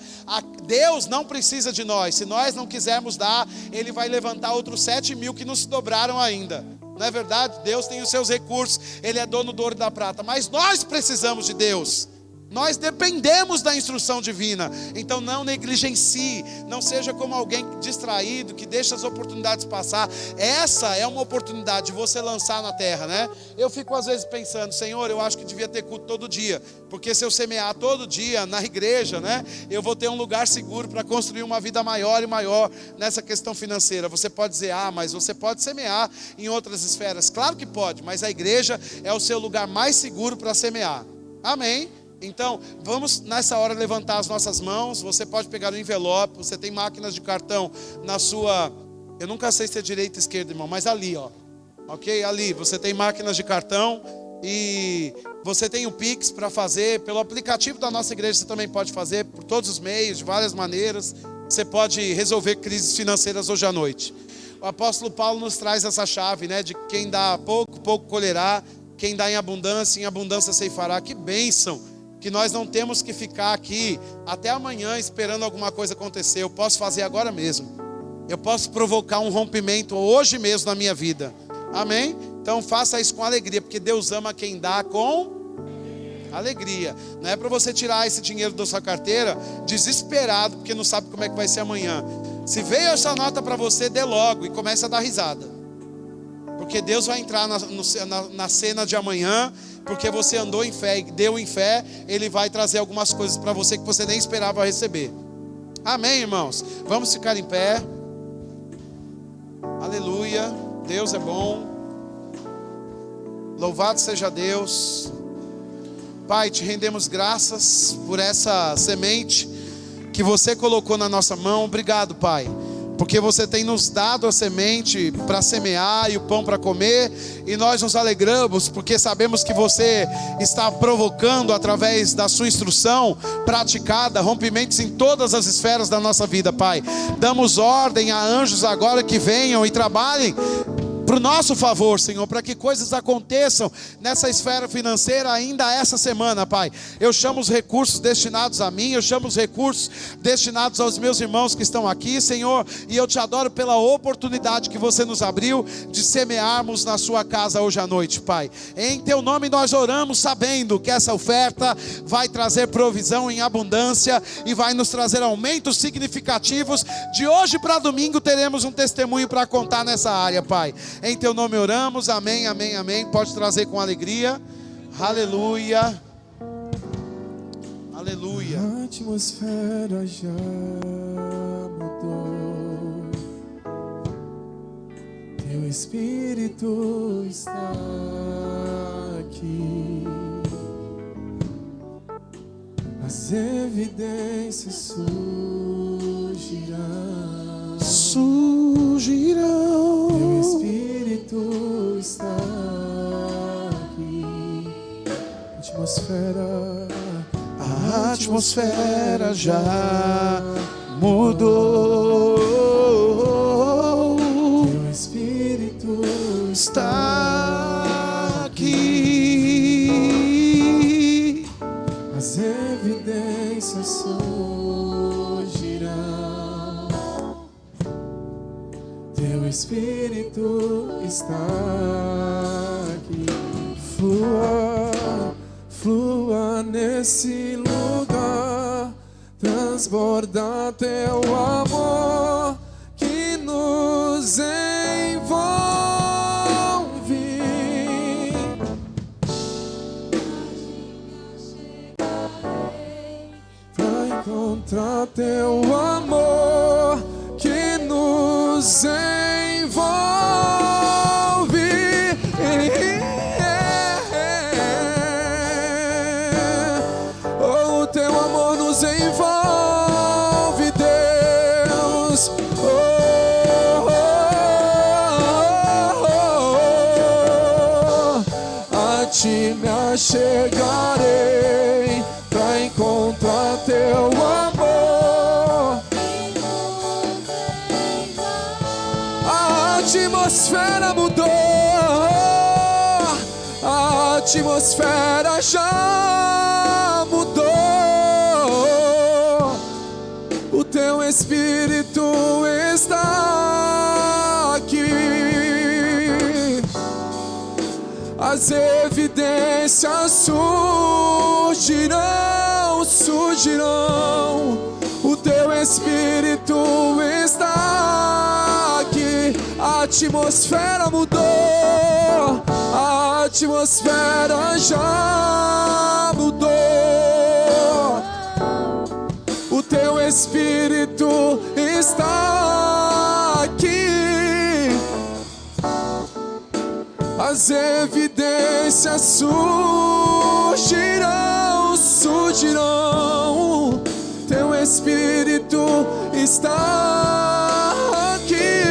Deus não precisa de nós. Se nós não quisermos dar, Ele vai levantar outros 7.000 que não se dobraram ainda. Não é verdade? Deus tem os seus recursos, Ele é dono do ouro e da prata, mas nós precisamos de Deus. Nós dependemos da instrução divina. Então não negligencie, não seja como alguém distraído, que deixa as oportunidades passar. Essa é uma oportunidade de você lançar na terra, né? Eu fico às vezes pensando: Senhor, eu acho que devia ter culto todo dia, porque se eu semear todo dia na igreja, né, eu vou ter um lugar seguro para construir uma vida maior e maior nessa questão financeira. Você pode dizer: mas você pode semear em outras esferas. Claro que pode, mas a igreja é o seu lugar mais seguro para semear. Amém? Então, vamos nessa hora levantar as nossas mãos. Você pode pegar o envelope, você tem máquinas de cartão na sua... Eu nunca sei se é direita ou esquerda, irmão, mas ali, ó. Ok? Ali, você tem máquinas de cartão e você tem o Pix para fazer. Pelo aplicativo da nossa igreja você também pode fazer, por todos os meios, de várias maneiras. Você pode resolver crises financeiras hoje à noite. O apóstolo Paulo nos traz essa chave, né? De quem dá pouco, pouco colherá. Quem dá em abundância ceifará. Que bênção! Que nós não temos que ficar aqui até amanhã esperando alguma coisa acontecer. Eu posso fazer agora mesmo. Eu posso provocar um rompimento hoje mesmo na minha vida. Amém? Então faça isso com alegria, porque Deus ama quem dá com alegria. Não é para você tirar esse dinheiro da sua carteira desesperado, porque não sabe como é que vai ser amanhã. Se veio essa nota para você, dê logo e comece a dar risada. Porque Deus vai entrar na cena de amanhã porque você andou em fé e deu em fé, Ele vai trazer algumas coisas para você que você nem esperava receber. Amém, irmãos? Vamos ficar em pé. Aleluia. Deus é bom. Louvado seja Deus. Pai, te rendemos graças por essa semente que você colocou na nossa mão. Obrigado, Pai, porque você tem nos dado a semente para semear e o pão para comer, e nós nos alegramos porque sabemos que você está provocando através da sua instrução praticada rompimentos em todas as esferas da nossa vida, Pai. Damos ordem a anjos agora que venham e trabalhem para o nosso favor, Senhor, para que coisas aconteçam nessa esfera financeira ainda essa semana, Pai. Eu chamo os recursos destinados a mim, eu chamo os recursos destinados aos meus irmãos que estão aqui, Senhor, e eu te adoro pela oportunidade que você nos abriu de semearmos na sua casa hoje à noite, Pai. Em teu nome nós oramos sabendo que essa oferta vai trazer provisão em abundância e vai nos trazer aumentos significativos. De hoje para domingo teremos um testemunho para contar nessa área, Pai. Em teu nome oramos, amém, amém, amém. Pode trazer com alegria. Aleluia. Aleluia. A atmosfera já mudou. Teu Espírito está aqui. As evidências surgirão. Teu Espírito está aqui. A atmosfera já mudou. Teu Espírito está aqui. As evidências surgirão. Teu Espírito está aqui. Flua nesse lugar, transborda teu amor que nos envolve. Pra encontrar teu amor que nos envolve. Oh, teu amor nos envolve, Deus. A ti me achegarei pra encontrar teu amor. A atmosfera mudou. A atmosfera já mudou. O teu Espírito está aqui. As evidências surgirão. O teu Espírito está aqui. A atmosfera mudou. A atmosfera já mudou. O teu Espírito está aqui. As evidências surgirão. Teu Espírito está aqui.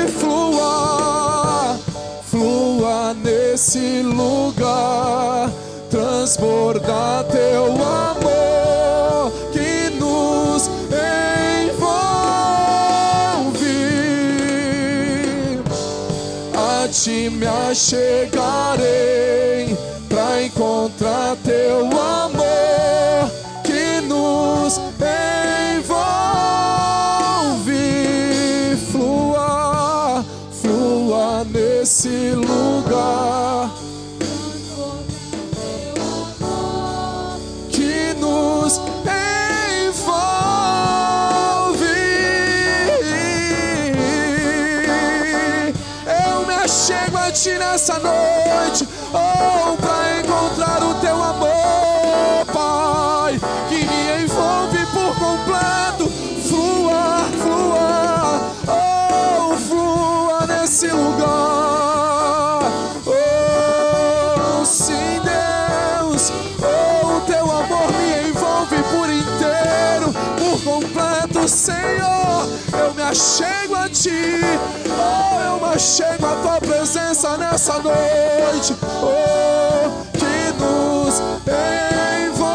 Flua nesse lugar, transborda teu amor que nos envolve. A ti me achegarei pra encontrar teu amor que nos envolve. Flua nesse lugar que nos envolve. Eu me achego a ti nessa noite, oh, pra encontrar o teu amor, Pai, que me envolve por completo. Flua, flua, oh, flua nesse lugar. Oh, sim, Deus, oh, o teu amor me envolve por inteiro, por completo, Senhor. Eu me achego a Ti, oh, eu me achego a Tua presença nessa noite, oh, que nos envolve.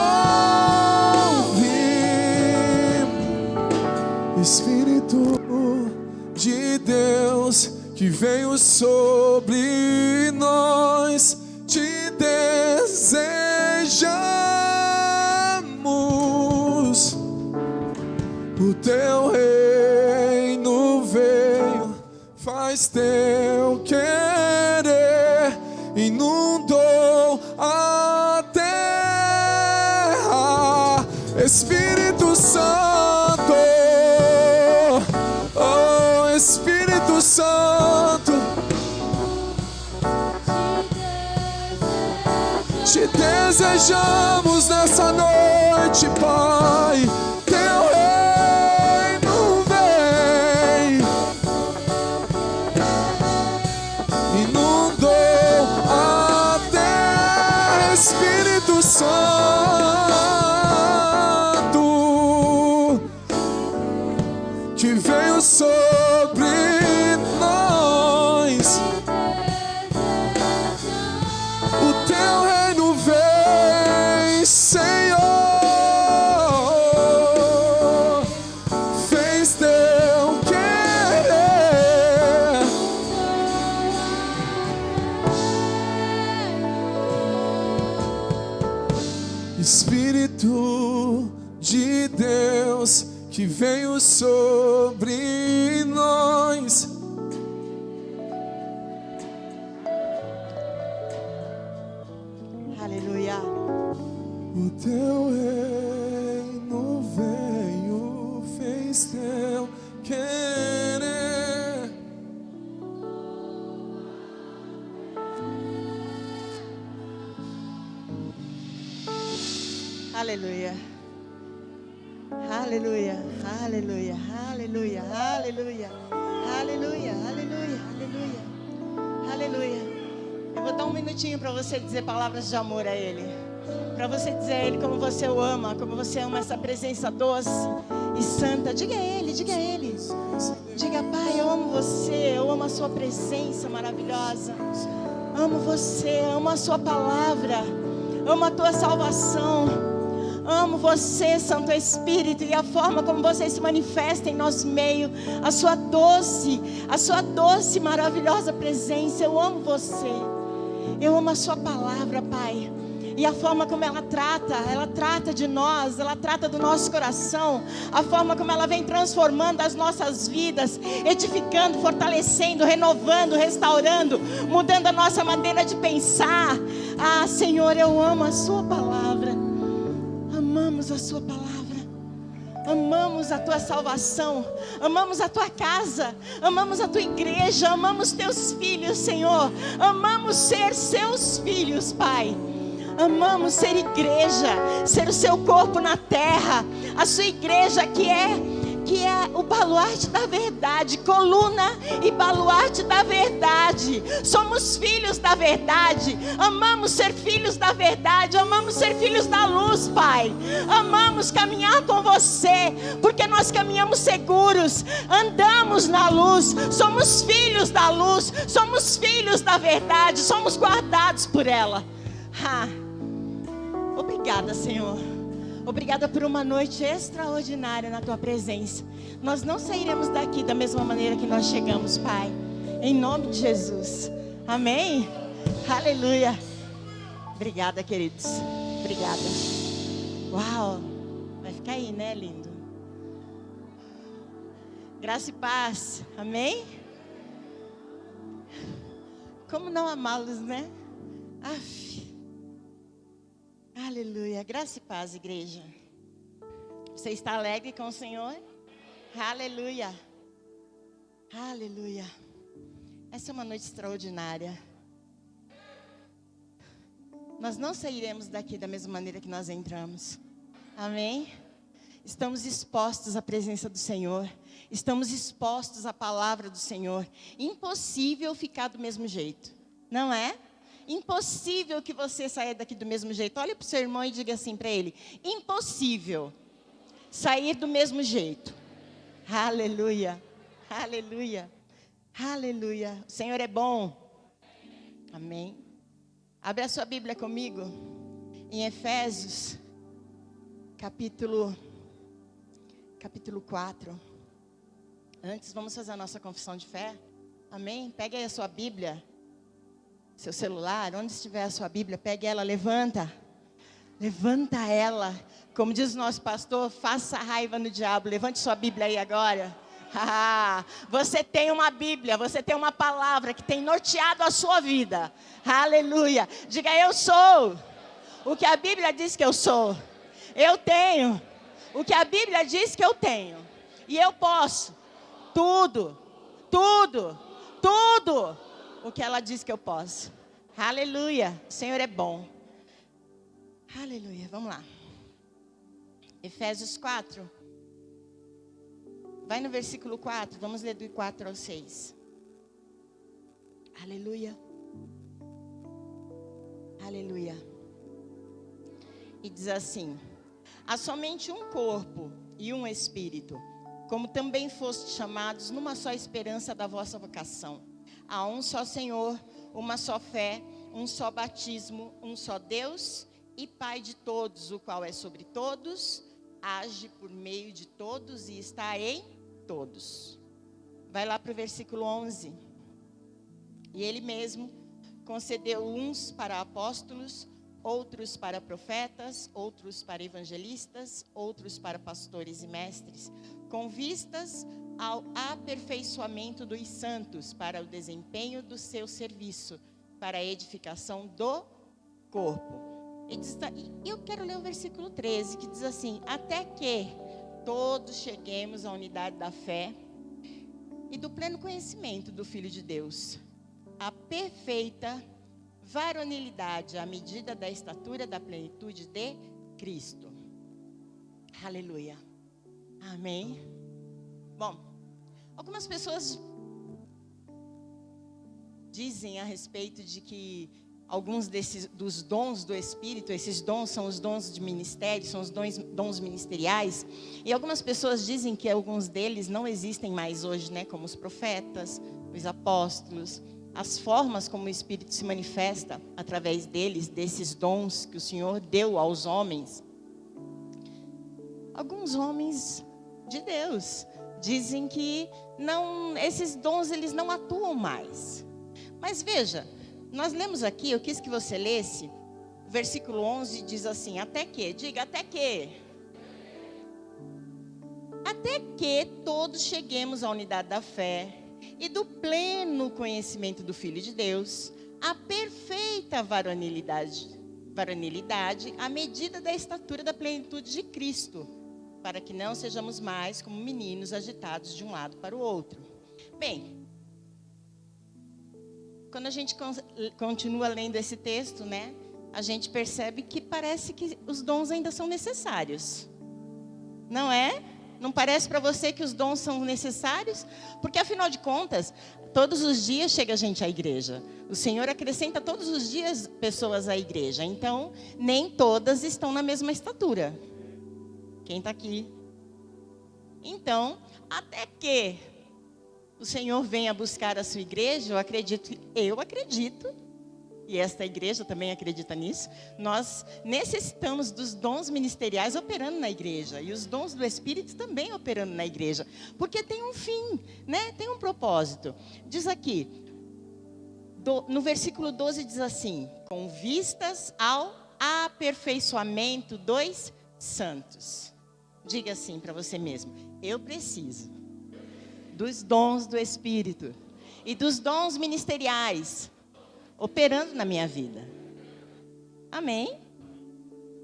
Espírito de Deus que veio sobre nós, te desejamos. O teu reino veio, faz teu querer, inundou a terra. Espírito Santo, oh Espírito Santo, te desejamos nessa noite, Pai. Teu reino vem, inundou a terra. Espírito Santo, que veio sobre nós. O teu reino vem, Senhor. Fez teu querer. Espírito de Deus que veio sobre nós. Aleluia. O teu reino veio, fez teu querer. Aleluia. Aleluia. Aleluia. Aleluia. Aleluia. Aleluia. Aleluia. Aleluia. Aleluia. Eu vou dar um minutinho para você dizer palavras de amor a Ele. Para você dizer a Ele como você o ama, como você ama essa presença doce e santa. Diga a Ele, diga a Ele. Diga, Pai, eu amo você, eu amo a sua presença maravilhosa. Amo você, amo a sua palavra, amo a tua salvação. Amo você, Santo Espírito, e a forma como você se manifesta em nosso meio, a sua doce, maravilhosa presença. Eu amo você, eu amo a sua palavra, Pai, e a forma como ela trata de nós, ela trata do nosso coração, a forma como ela vem transformando as nossas vidas, edificando, fortalecendo, renovando, restaurando, mudando a nossa maneira de pensar. Ah, Senhor, eu amo a sua palavra. Amamos a sua palavra, amamos a tua salvação, amamos a tua casa, amamos a tua igreja, amamos teus filhos, Senhor, amamos ser seus filhos, Pai. Amamos ser igreja, ser o seu corpo na terra, a sua igreja que é o baluarte da verdade, coluna e baluarte da verdade. Somos filhos da verdade, amamos ser filhos da verdade, amamos ser filhos da luz, Pai. Amamos caminhar com você, porque nós caminhamos seguros, andamos na luz, somos filhos da luz, somos filhos da verdade, somos guardados por ela. Obrigada, Senhor. Obrigada por uma noite extraordinária na tua presença. Nós não sairemos daqui da mesma maneira que nós chegamos, Pai. Em nome de Jesus. Amém? Aleluia. Obrigada, queridos. Obrigada. Uau. Vai ficar aí, né, lindo? Graça e paz. Amém? Como não amá-los, né? Aff. Aleluia, graça e paz, igreja. Você está alegre com o Senhor? Aleluia, aleluia. Essa é uma noite extraordinária. nós não sairemos daqui da mesma maneira que nós entramos. Amém? Estamos expostos à presença do Senhor. Estamos expostos à palavra do Senhor. Impossível ficar do mesmo jeito. Não é? Impossível que você saia daqui do mesmo jeito. Olha para o seu irmão e diga assim para ele: impossível sair do mesmo jeito. Aleluia, aleluia, aleluia. O Senhor é bom. Amém. Abre a sua Bíblia comigo em Efésios, capítulo 4. Antes, vamos fazer a nossa confissão de fé. Amém? Pegue aí a sua Bíblia, seu celular, onde estiver a sua Bíblia, pegue ela, levanta ela. Como diz o nosso pastor, faça raiva no diabo. Levante sua Bíblia aí agora. Você tem uma Bíblia, você tem uma palavra que tem norteado a sua vida. Aleluia. Diga: eu sou o que a Bíblia diz que eu sou. Eu tenho o que a Bíblia diz que eu tenho. E eu posso tudo o que ela diz que eu posso. Aleluia. O Senhor é bom. Aleluia. Vamos lá. Efésios 4. Vai no versículo 4. Vamos ler do 4 ao 6. Aleluia. Aleluia. E diz assim: há somente um corpo e um espírito, como também fostes chamados numa só esperança da vossa vocação. Há um só Senhor, uma só fé, um só batismo, um só Deus e Pai de todos, o qual é sobre todos, age por meio de todos e está em todos. Vai lá para o versículo 11. E ele mesmo concedeu uns para apóstolos, outros para profetas, outros para evangelistas, outros para pastores e mestres, com vistas ao aperfeiçoamento dos santos, para o desempenho do seu serviço, para a edificação do corpo. E eu quero ler o versículo 13, que diz assim: até que todos cheguemos à unidade da fé e do pleno conhecimento do Filho de Deus, a perfeita varonilidade, à medida da estatura da plenitude de Cristo. Aleluia. Amém. Bom, algumas pessoas dizem a respeito de que alguns dos dons do Espírito, esses dons são os dons de ministério, são os dons ministeriais. E algumas pessoas dizem que alguns deles não existem mais hoje, né? Como os profetas, os apóstolos, as formas como o Espírito se manifesta através deles, desses dons que o Senhor deu aos homens. Alguns homens de Deus dizem que não, esses dons eles não atuam mais. Mas veja, nós lemos aqui, eu quis que você lesse, o versículo 11 diz assim: até que, diga até que todos cheguemos à unidade da fé e do pleno conhecimento do Filho de Deus, a perfeita varonilidade, à medida da estatura da plenitude de Cristo, para que não sejamos mais como meninos agitados de um lado para o outro. Bem, quando a gente continua lendo esse texto, né, a gente percebe que parece que os dons ainda são necessários. Não é? Não parece para você que os dons são necessários? Porque, afinal de contas, todos os dias chega gente à igreja. O Senhor acrescenta todos os dias pessoas à igreja. Então, nem todas estão na mesma estatura. Quem está aqui? Então, até que o Senhor venha buscar a sua igreja, eu acredito, e esta igreja também acredita nisso, nós necessitamos dos dons ministeriais operando na igreja, e os dons do Espírito também operando na igreja, porque tem um fim, né? Tem um propósito. Diz aqui, no versículo 12 diz assim: com vistas ao aperfeiçoamento dos santos. Diga assim para você mesmo: eu preciso dos dons do Espírito e dos dons ministeriais operando na minha vida. Amém?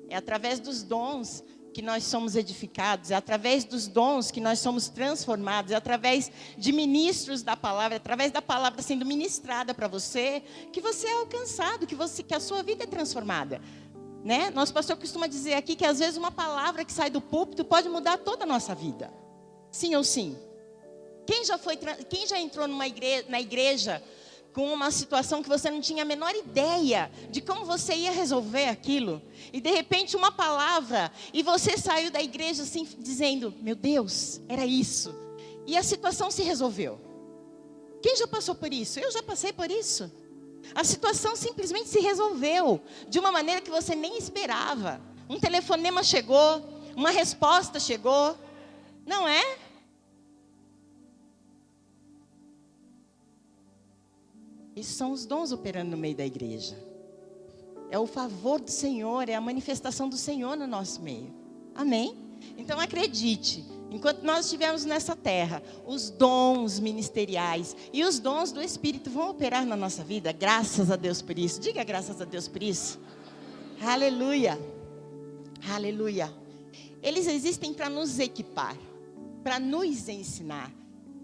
É através dos dons que nós somos edificados, é através dos dons que nós somos transformados, é através de ministros da palavra, é através da palavra sendo ministrada para você, que você é alcançado, que a sua vida é transformada. Né? Nosso pastor costuma dizer aqui que às vezes uma palavra que sai do púlpito pode mudar toda a nossa vida. Sim ou sim? Quem já entrou na igreja com uma situação que você não tinha a menor ideia de como você ia resolver aquilo, e de repente uma palavra, e você saiu da igreja assim, dizendo, meu Deus, era isso, e a situação se resolveu. Quem já passou por isso? Eu já passei por isso. A situação simplesmente se resolveu, de uma maneira que você nem esperava. Um telefonema chegou, uma resposta chegou, não é? Isso são os dons operando no meio da igreja. É o favor do Senhor, é a manifestação do Senhor no nosso meio. Amém? Então acredite, enquanto nós estivermos nessa terra, os dons ministeriais e os dons do Espírito vão operar na nossa vida. Graças a Deus por isso. Diga graças a Deus por isso. Aleluia. Aleluia. Eles existem para nos equipar, para nos ensinar,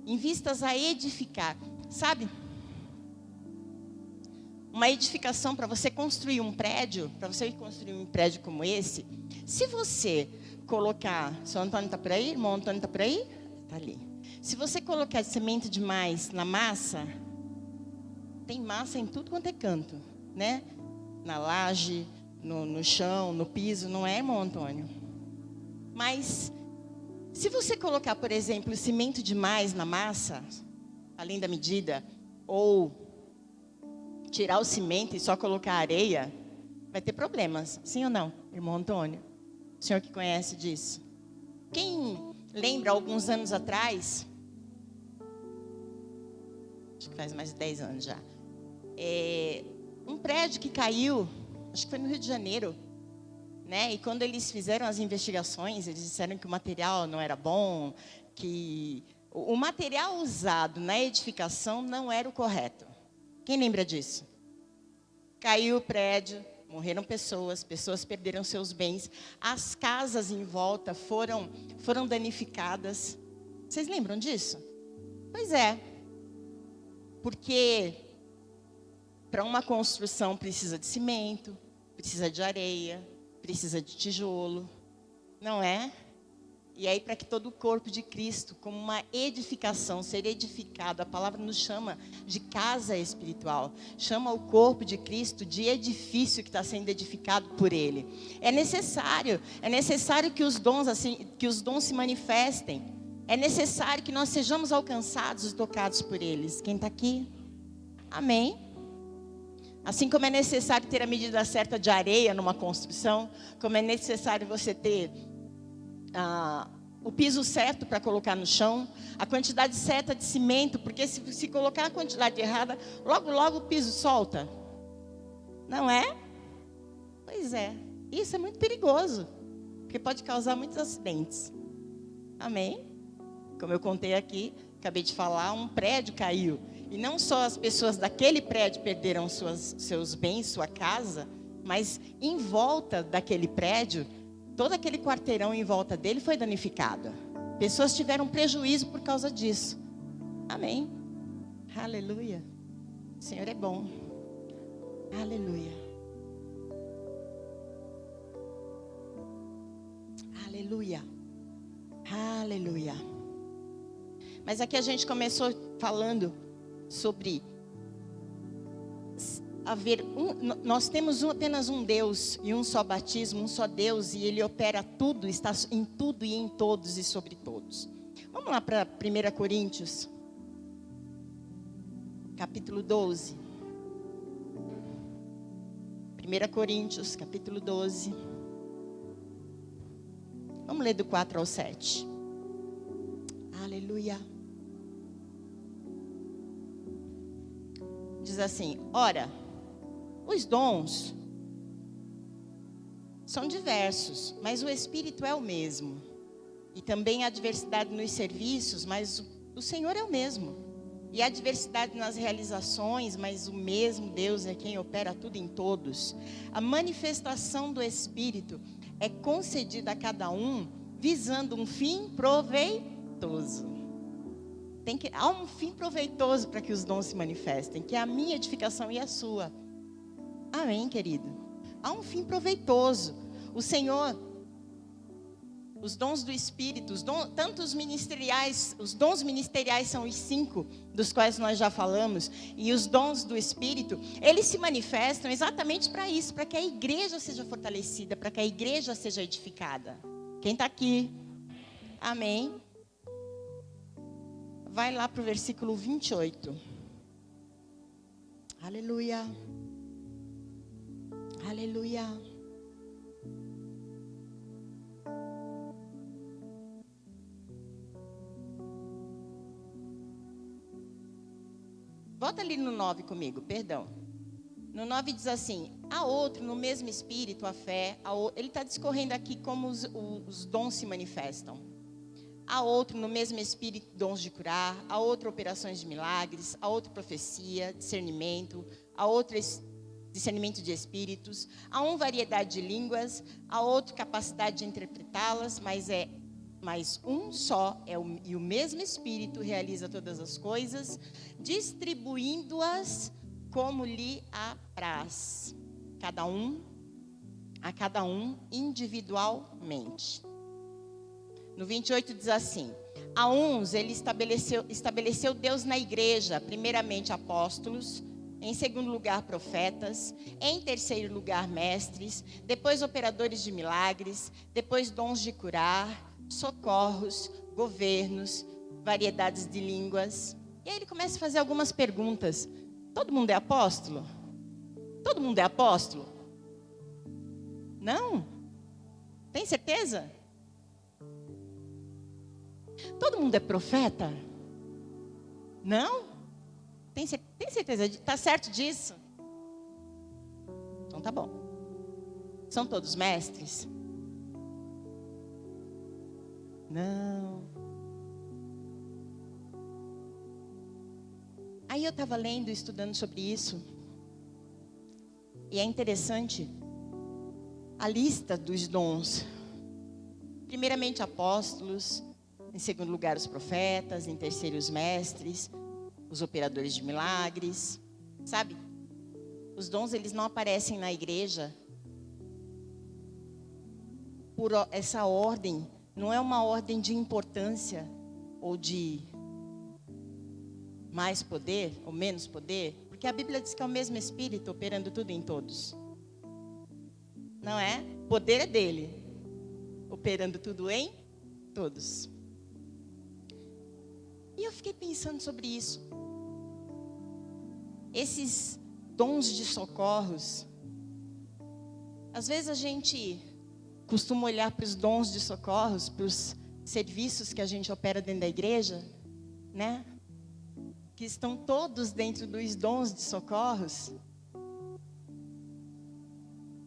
em vistas a edificar. Sabe? Uma edificação, para você construir um prédio, como esse, se você colocar, seu Antônio está por aí? Irmão Antônio está por aí? Está ali. Se você colocar semente demais na massa, tem massa em tudo quanto é canto, né? Na laje, no chão, no piso, não é, irmão Antônio? Mas, se você colocar, por exemplo, cimento demais na massa, além da medida, ou tirar o cimento e só colocar areia, vai ter problemas, sim ou não, irmão Antônio? O senhor que conhece disso. Quem lembra, alguns anos atrás, acho que faz mais de 10 anos já, um prédio que caiu, acho que foi no Rio de Janeiro, né? E quando eles fizeram as investigações, eles disseram que o material não era bom, que o material usado na edificação não era o correto. Quem lembra disso? Caiu o prédio, morreram pessoas perderam seus bens, as casas em volta foram danificadas. Vocês lembram disso? Pois é, porque para uma construção precisa de cimento, precisa de areia, precisa de tijolo, não é? E aí, para que todo o corpo de Cristo, como uma edificação, ser edificado, a palavra nos chama de casa espiritual, chama o corpo de Cristo de edifício que está sendo edificado por Ele. É necessário que os dons se manifestem, é necessário que nós sejamos alcançados e tocados por eles. Quem está aqui? Amém? Assim como é necessário ter a medida certa de areia numa construção, como é necessário você ter o piso certo para colocar no chão, a quantidade certa de cimento, porque se colocar a quantidade errada, logo o piso solta. Não é? Pois é. Isso é muito perigoso, porque pode causar muitos acidentes. Amém? Como eu contei aqui, acabei de falar, um prédio caiu. E não só as pessoas daquele prédio perderam seus bens, sua casa, mas em volta daquele prédio, todo aquele quarteirão em volta dele foi danificado. Pessoas tiveram prejuízo por causa disso. Amém. Aleluia. O Senhor é bom. Aleluia. Aleluia. Aleluia. Mas aqui a gente começou falando sobre nós temos apenas um Deus e um só batismo, um só Deus, e Ele opera tudo, está em tudo e em todos e sobre todos. Vamos lá para 1 Coríntios, capítulo 12. 1 Coríntios, capítulo 12. Vamos ler do 4 ao 7. Aleluia. Diz assim: ora, os dons são diversos, mas o Espírito é o mesmo. E também há diversidade nos serviços, mas o Senhor é o mesmo. E há diversidade nas realizações, mas o mesmo Deus é quem opera tudo em todos. A manifestação do Espírito é concedida a cada um visando um fim proveitoso. Há um fim proveitoso para que os dons se manifestem, que é a minha edificação e a sua. Amém, querido? Há um fim proveitoso. O Senhor, os dons do Espírito, tanto os ministeriais, os dons ministeriais são os 5, dos quais nós já falamos, e os dons do Espírito, eles se manifestam exatamente para isso, para que a igreja seja fortalecida, para que a igreja seja edificada. Quem está aqui? Amém? Vai lá para o versículo 28. Aleluia. Aleluia. Volta ali no 9 comigo, perdão. No 9 diz assim: há outro no mesmo espírito, a fé. Ele está discorrendo aqui como os dons se manifestam. Há outro no mesmo espírito, dons de curar. Há outro, operações de milagres. Há outro, profecia, discernimento. Há outro, discernimento de espíritos. Há um, variedade de línguas. Há outro, capacidade de interpretá-las. Mas um só e o mesmo Espírito realiza todas as coisas, distribuindo-as como lhe apraz. A cada um individualmente. No 28 diz assim: a uns ele estabeleceu Deus na igreja, primeiramente apóstolos, em segundo lugar profetas, em terceiro lugar mestres, depois operadores de milagres, depois dons de curar, socorros, governos, variedades de línguas. E aí ele começa a fazer algumas perguntas. Todo mundo é apóstolo? Todo mundo é apóstolo? Não? Tem certeza? Todo mundo é profeta? Não? Tem certeza? Está certo disso? Então tá bom. São todos mestres? Não. Aí eu estava lendo, estudando sobre isso. E é interessante a lista dos dons. Primeiramente apóstolos, em segundo lugar os profetas, em terceiro os mestres, os operadores de milagres. Sabe? Os dons, eles não aparecem na igreja por essa ordem. Não é uma ordem de importância ou de mais poder ou menos poder, porque a Bíblia diz que é o mesmo Espírito operando tudo em todos. Não é? O poder é dele, operando tudo em todos. E eu fiquei pensando sobre isso. Esses dons de socorros, às vezes a gente costuma olhar para os dons de socorros, para os serviços que a gente opera dentro da igreja, né? Que estão todos dentro dos dons de socorros.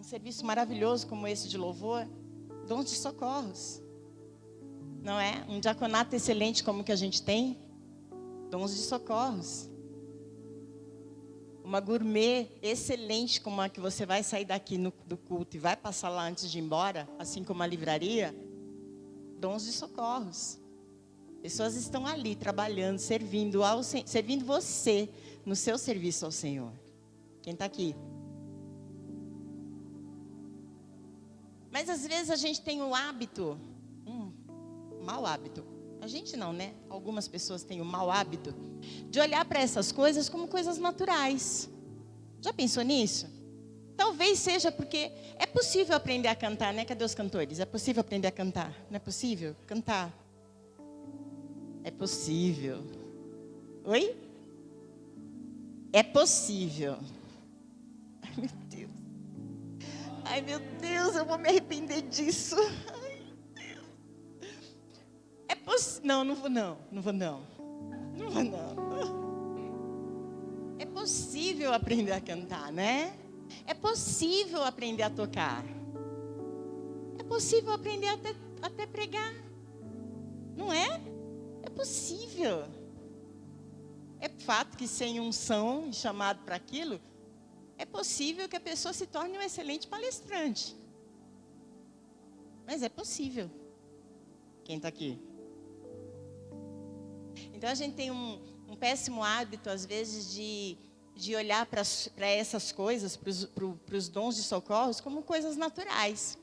Um serviço maravilhoso como esse de louvor, dons de socorros. Não é? Um diaconato excelente como o que a gente tem, dons de socorros. Uma gourmet excelente como a que você vai sair daqui do culto e vai passar lá antes de ir embora, assim como a livraria, dons de socorros. Pessoas estão ali trabalhando, servindo você no seu serviço ao Senhor. Quem está aqui? Mas às vezes a gente tem o hábito, mau hábito. A gente não, né? Algumas pessoas têm o mau hábito de olhar para essas coisas como coisas naturais. Já pensou nisso? Talvez seja porque é possível aprender a cantar, né? Cadê os cantores? É possível aprender a cantar? Não é possível? Cantar. É possível. Oi? É possível. Ai, meu Deus. Ai, meu Deus, eu vou me arrepender disso. Não vou não. É possível aprender a cantar, né? É possível aprender a tocar. É possível aprender até pregar. Não é? É possível. É fato que sem unção e chamado para aquilo, é possível que a pessoa se torne um excelente palestrante. Mas é possível. Quem está aqui? Então a gente tem um péssimo hábito, às vezes, de olhar para essas coisas, para os dons de socorros, como coisas naturais.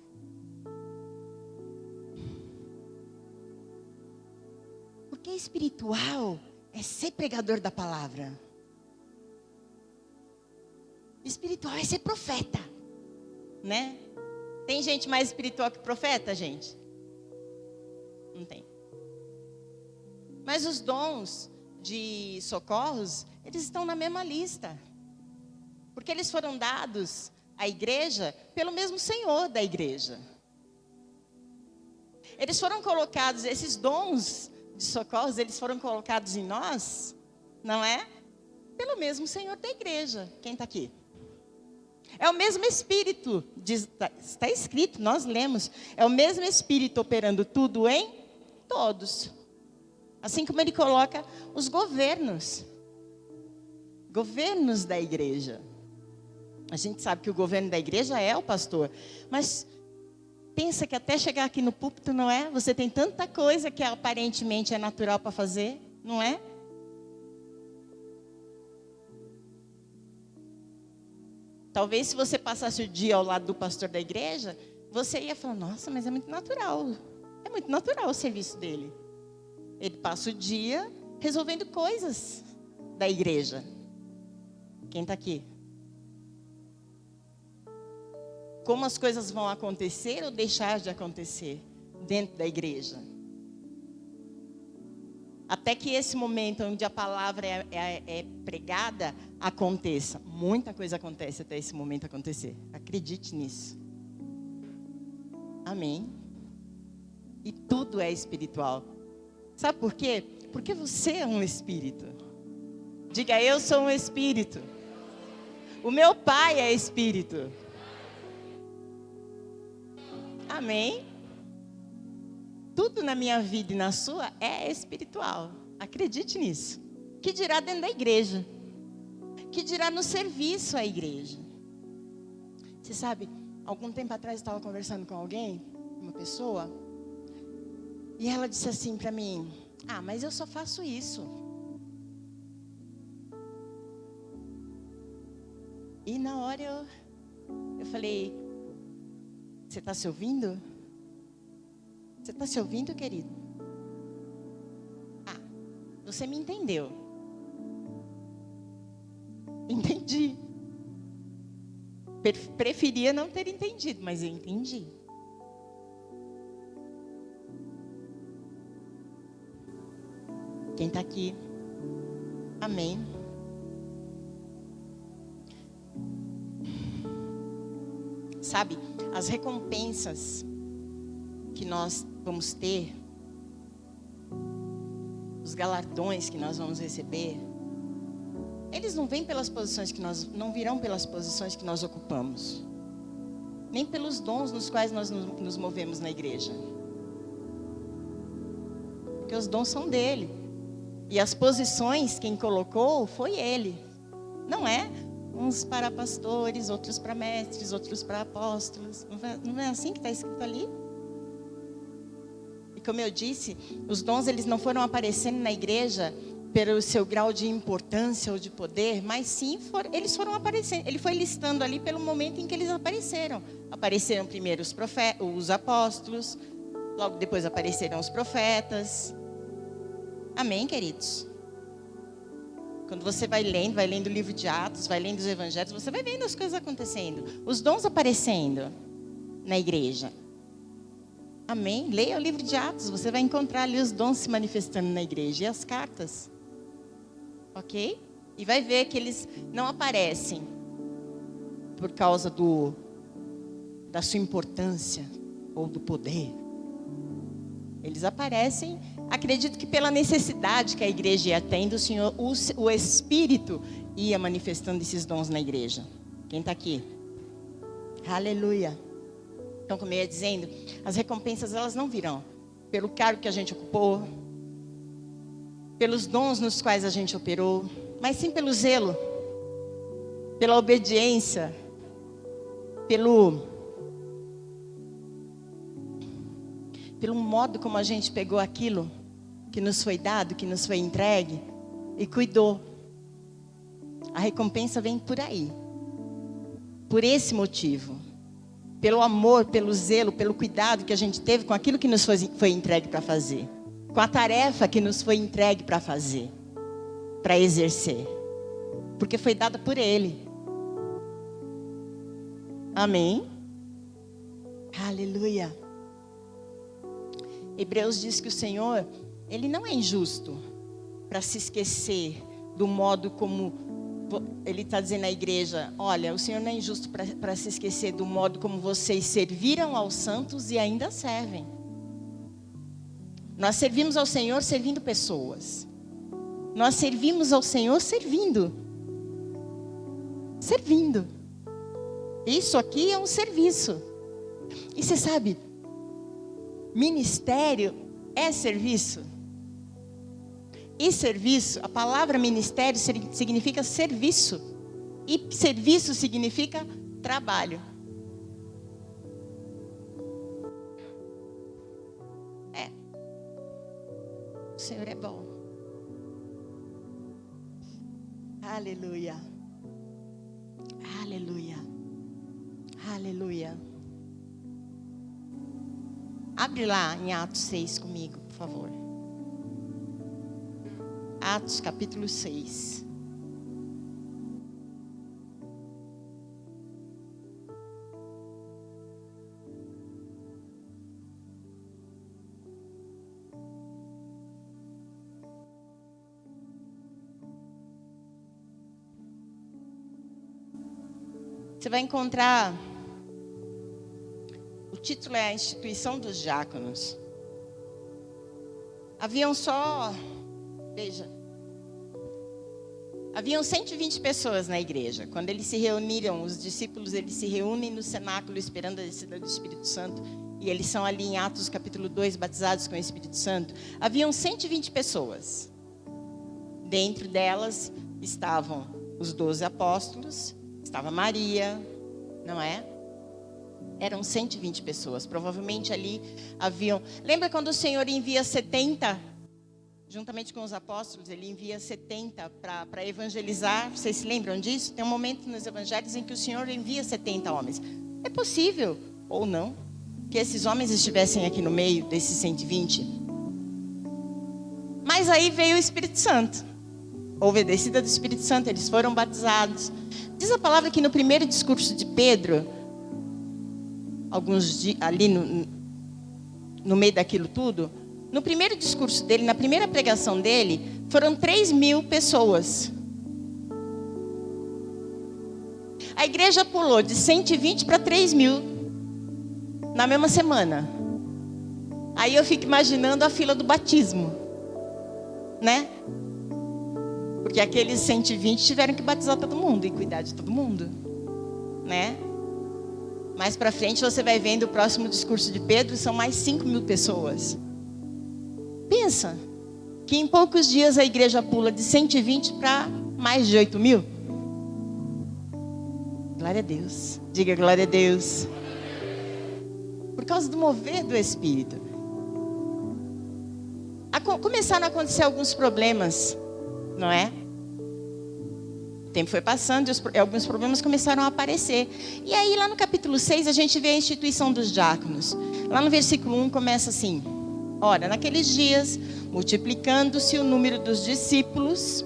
Porque espiritual é ser pregador da palavra. Espiritual é ser profeta, né? Tem gente mais espiritual que profeta, gente? Não tem. Mas os dons de socorros, eles estão na mesma lista. Porque eles foram dados à igreja pelo mesmo Senhor da igreja. Eles foram colocados, esses dons de socorros, eles foram colocados em nós, não é? Pelo mesmo Senhor da igreja. Quem está aqui? É o mesmo Espírito, está escrito, nós lemos. É o mesmo Espírito operando tudo em todos. Assim como ele coloca os governos da igreja. A gente sabe que o governo da igreja é o pastor, mas pensa que até chegar aqui no púlpito, não é? Você tem tanta coisa que aparentemente é natural para fazer, não é? Talvez se você passasse o dia ao lado do pastor da igreja, você ia falar, nossa, mas é muito natural. É muito natural o serviço dele. Ele passa o dia resolvendo coisas da igreja. Quem está aqui? Como as coisas vão acontecer ou deixar de acontecer dentro da igreja? Até que esse momento onde a palavra é pregada, aconteça. Muita coisa acontece até esse momento acontecer. Acredite nisso. Amém. E tudo é espiritual. Sabe por quê? Porque você é um espírito. Diga, eu sou um espírito. O meu pai é espírito. Amém. Tudo na minha vida e na sua é espiritual. Acredite nisso. Que dirá dentro da igreja? Que dirá no serviço à igreja? Você sabe, algum tempo atrás eu estava conversando com alguém, uma pessoa, e ela disse assim para mim, mas eu só faço isso. E na hora eu falei, você está se ouvindo? Você está se ouvindo, querido? Você me entendeu. Entendi. Preferia não ter entendido, mas eu entendi. Quem está aqui? Amém. Sabe, as recompensas que nós vamos ter, os galardões que nós vamos receber, eles não vêm pelas posições que nós, não virão pelas posições que nós ocupamos, nem pelos dons nos quais nós nos movemos na igreja, porque os dons são dele, e as posições quem colocou foi ele, não é? Uns para pastores, outros para mestres, outros para apóstolos, não é assim que está escrito ali? E como eu disse, os dons eles não foram aparecendo na igreja pelo seu grau de importância ou de poder, mas sim eles foram aparecendo. Ele foi listando ali pelo momento em que eles apareceram. Apareceram primeiro os apóstolos, logo depois apareceram os profetas. Amém, queridos? Quando você vai lendo o livro de Atos, vai lendo os evangelhos, você vai vendo as coisas acontecendo. Os dons aparecendo na igreja. Amém? Leia o livro de Atos, você vai encontrar ali os dons se manifestando na igreja. E as cartas. Ok? E vai ver que eles não aparecem por causa da sua importância ou do poder. Eles aparecem, acredito que pela necessidade que a igreja ia tendo, o Senhor, o Espírito ia manifestando esses dons na igreja. Quem está aqui? Aleluia. Então, como eu ia dizendo, as recompensas elas não virão pelo cargo que a gente ocupou, pelos dons nos quais a gente operou, mas sim pelo zelo, pela obediência, pelo modo como a gente pegou aquilo que nos foi dado, que nos foi entregue e cuidou. A recompensa vem por aí. Por esse motivo. Pelo amor, pelo zelo, pelo cuidado que a gente teve com aquilo que nos foi entregue para fazer. Com a tarefa que nos foi entregue para fazer. Para exercer. Porque foi dada por Ele. Amém? Aleluia. Hebreus diz que o Senhor, Ele não é injusto para se esquecer do modo como Ele está dizendo à igreja, olha, o Senhor não é injusto para se esquecer do modo como vocês serviram aos santos e ainda servem. Nós servimos ao Senhor servindo pessoas. Nós servimos ao Senhor servindo. Servindo. Isso aqui é um serviço. E você sabe, ministério é serviço. E serviço, a palavra ministério significa serviço. E serviço significa trabalho. O Senhor é bom. Aleluia. Aleluia. Aleluia. Abre lá em Atos 6 comigo, por favor. Atos capítulo 6. Você vai encontrar, o título é a Instituição dos Diáconos. Haviam 120 pessoas na igreja. Quando eles se reuniram, os discípulos, eles se reúnem no cenáculo esperando a descida do Espírito Santo. E eles são ali em Atos capítulo 2, batizados com o Espírito Santo. Haviam 120 pessoas. Dentro delas estavam os 12 apóstolos, estava Maria, não é? Eram 120 pessoas. Provavelmente ali haviam... Lembra quando o Senhor envia 70? Juntamente com os apóstolos, Ele envia 70 para evangelizar. Vocês se lembram disso? Tem um momento nos evangelhos em que o Senhor envia 70 homens. É possível, ou não, que esses homens estivessem aqui no meio desses 120. Mas aí veio o Espírito Santo. Houve a descida do Espírito Santo, eles foram batizados. Diz a palavra que no primeiro discurso de Pedro, ali no meio daquilo tudo, no primeiro discurso dele, na primeira pregação dele, foram 3.000 pessoas. A igreja pulou de 120 para 3.000 na mesma semana. Aí eu fico imaginando a fila do batismo, né? Porque aqueles 120 tiveram que batizar todo mundo e cuidar de todo mundo, né? Mais para frente você vai vendo o próximo discurso de Pedro, são mais 5.000 pessoas. Pensa que em poucos dias a igreja pula de 120 para mais de 8.000. Glória a Deus. Diga glória a Deus. Por causa do mover do Espírito. Começaram a acontecer alguns problemas, não é? O tempo foi passando e alguns problemas começaram a aparecer. E aí lá no capítulo 6 a gente vê a instituição dos diáconos. Lá no versículo 1 começa assim: ora, naqueles dias, multiplicando-se o número dos discípulos,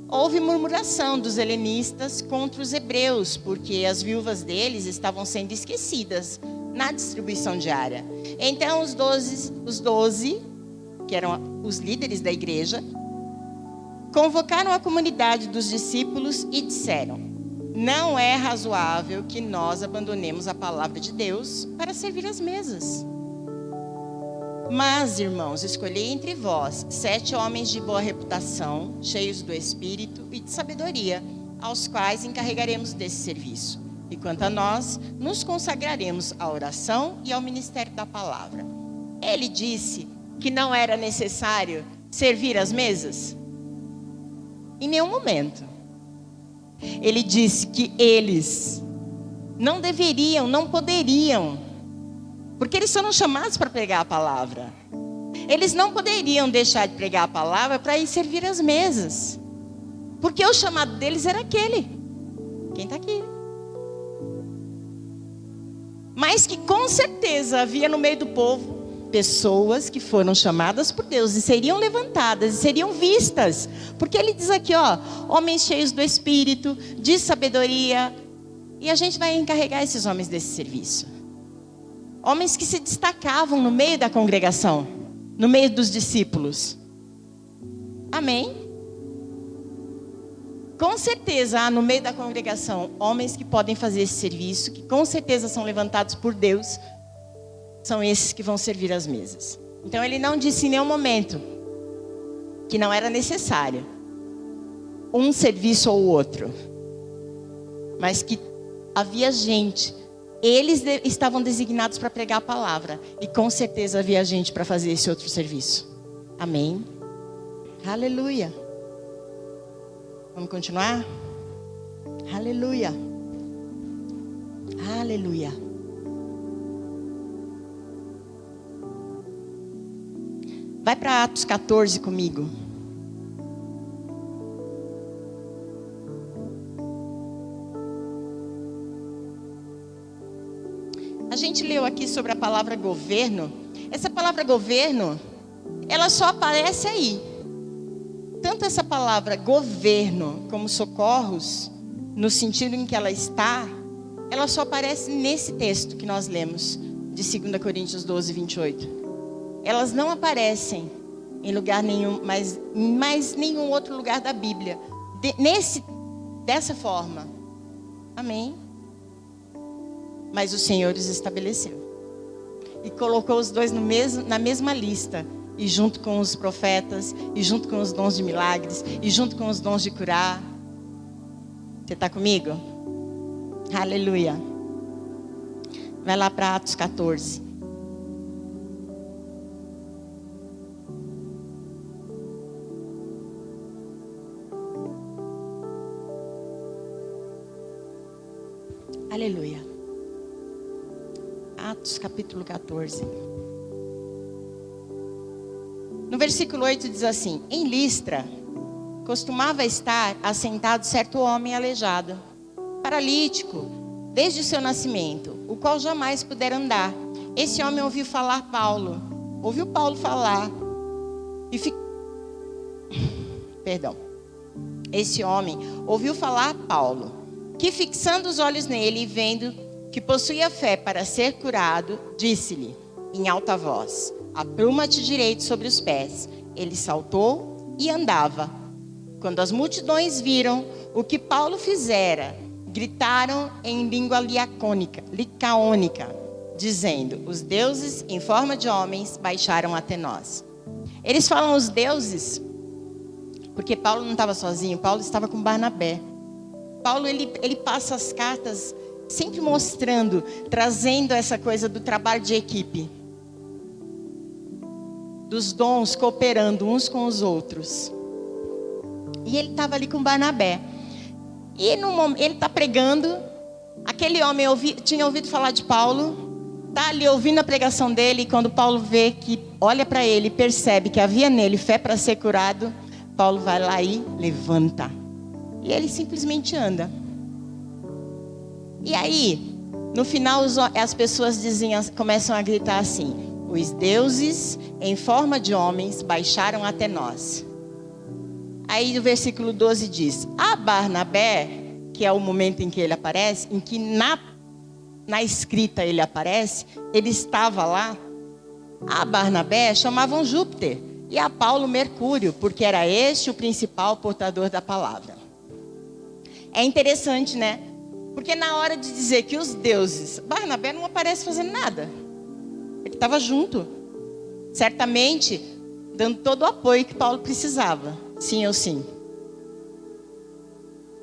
houve murmuração dos helenistas contra os hebreus, porque as viúvas deles estavam sendo esquecidas na distribuição diária. Então os 12, que eram os líderes da igreja, convocaram a comunidade dos discípulos e disseram: não é razoável que nós abandonemos a palavra de Deus para servir às mesas. Mas, irmãos, escolhei entre vós 7 homens de boa reputação, cheios do Espírito e de sabedoria, aos quais encarregaremos desse serviço. E quanto a nós, nos consagraremos à oração e ao ministério da palavra. Ele disse que não era necessário servir às mesas? Em nenhum momento. Ele disse que eles não deveriam, não poderiam Porque eles foram chamados para pregar a palavra. Eles não poderiam deixar de pregar a palavra para ir servir as mesas. Porque o chamado deles era aquele. Quem está aqui? Mas que com certeza havia no meio do povo pessoas que foram chamadas por Deus e seriam levantadas e seriam vistas. Porque ele diz aqui, ó, homens cheios do Espírito, de sabedoria. E a gente vai encarregar esses homens desse serviço. Homens que se destacavam no meio da congregação, no meio dos discípulos. Amém? Com certeza há no meio da congregação homens que podem fazer esse serviço, que com certeza são levantados por Deus, são esses que vão servir as mesas. Então ele não disse em nenhum momento que não era necessário um serviço ou outro, mas que havia gente, eles estavam designados para pregar a palavra, e com certeza havia gente para fazer esse outro serviço. Amém? Aleluia. Vamos continuar? Aleluia. Aleluia. Vai para Atos 14 comigo. A gente leu aqui sobre a palavra governo. Essa palavra governo, ela só aparece aí. Tanto essa palavra governo como socorros, no sentido em que ela está, ela só aparece nesse texto que nós lemos, de 2 Coríntios 12, 28. Elas não aparecem em lugar nenhum, mais nenhum outro lugar da Bíblia, dessa forma. Amém? Mas o Senhor os estabeleceu. E colocou os dois na mesma lista. E junto com os profetas, e junto com os dons de milagres, e junto com os dons de curar. Você está comigo? Aleluia. Vai lá para Atos 14. Aleluia. Atos capítulo 14. No versículo 8 diz assim: em Listra, costumava estar assentado certo homem aleijado, paralítico, desde o seu nascimento, o qual jamais pudera andar. Esse homem ouviu Paulo falar, Esse homem ouviu falar Paulo, que fixando os olhos nele e vendo que possuía fé para ser curado, disse-lhe em alta voz: apruma-te direito sobre os pés. Ele saltou e andava. Quando as multidões viram o que Paulo fizera, gritaram em língua licaônica, dizendo: os deuses em forma de homens baixaram até nós. Eles falam os deuses porque Paulo não estava sozinho, Paulo estava com Barnabé. Paulo ele passa as cartas sempre mostrando, trazendo essa coisa do trabalho de equipe, dos dons cooperando uns com os outros. E ele estava ali com Barnabé. E ele está pregando. Aquele homem tinha ouvido falar de Paulo, está ali ouvindo a pregação dele. E quando Paulo vê que olha para ele e percebe que havia nele fé para ser curado, Paulo vai lá e levanta. E ele simplesmente anda. E aí, no final, as pessoas começam a gritar assim: os deuses em forma de homens baixaram até nós. Aí o versículo 12 diz: a Barnabé, que é o momento em que ele aparece, em que na escrita ele aparece, ele estava lá. A Barnabé chamavam Júpiter e a Paulo Mercúrio, porque era este o principal portador da palavra. É interessante, né? Porque na hora de dizer que os deuses, Barnabé não aparece fazendo nada. Ele estava junto, certamente dando todo o apoio que Paulo precisava, sim ou sim.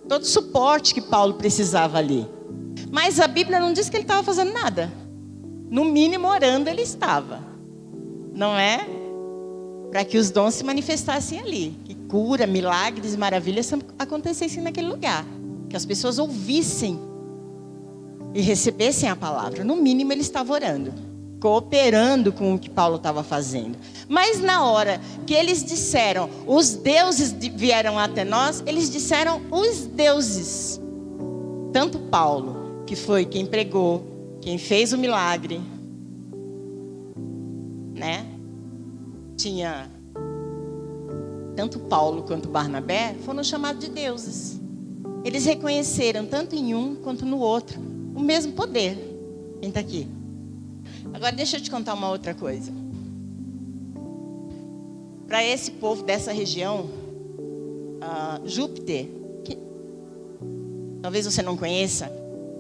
Todo o suporte que Paulo precisava ali. Mas a Bíblia não diz que ele estava fazendo nada. No mínimo orando ele estava. Não é? Para que os dons se manifestassem ali. Que cura, milagres, maravilhas acontecessem naquele lugar. Que as pessoas ouvissem e recebessem a palavra. No mínimo ele estava orando. cooperando com o que Paulo estava fazendo. Mas na hora que eles disseram, os deuses vieram até nós, eles disseram os deuses. Tanto Paulo, que foi quem pregou, quem fez o milagre, né? Tinha tanto Paulo quanto Barnabé foram chamados de deuses. Eles reconheceram tanto em um quanto no outro o mesmo poder. Quem está aqui? Agora deixa eu te contar uma outra coisa. Para esse povo dessa região, Júpiter, que talvez você não conheça,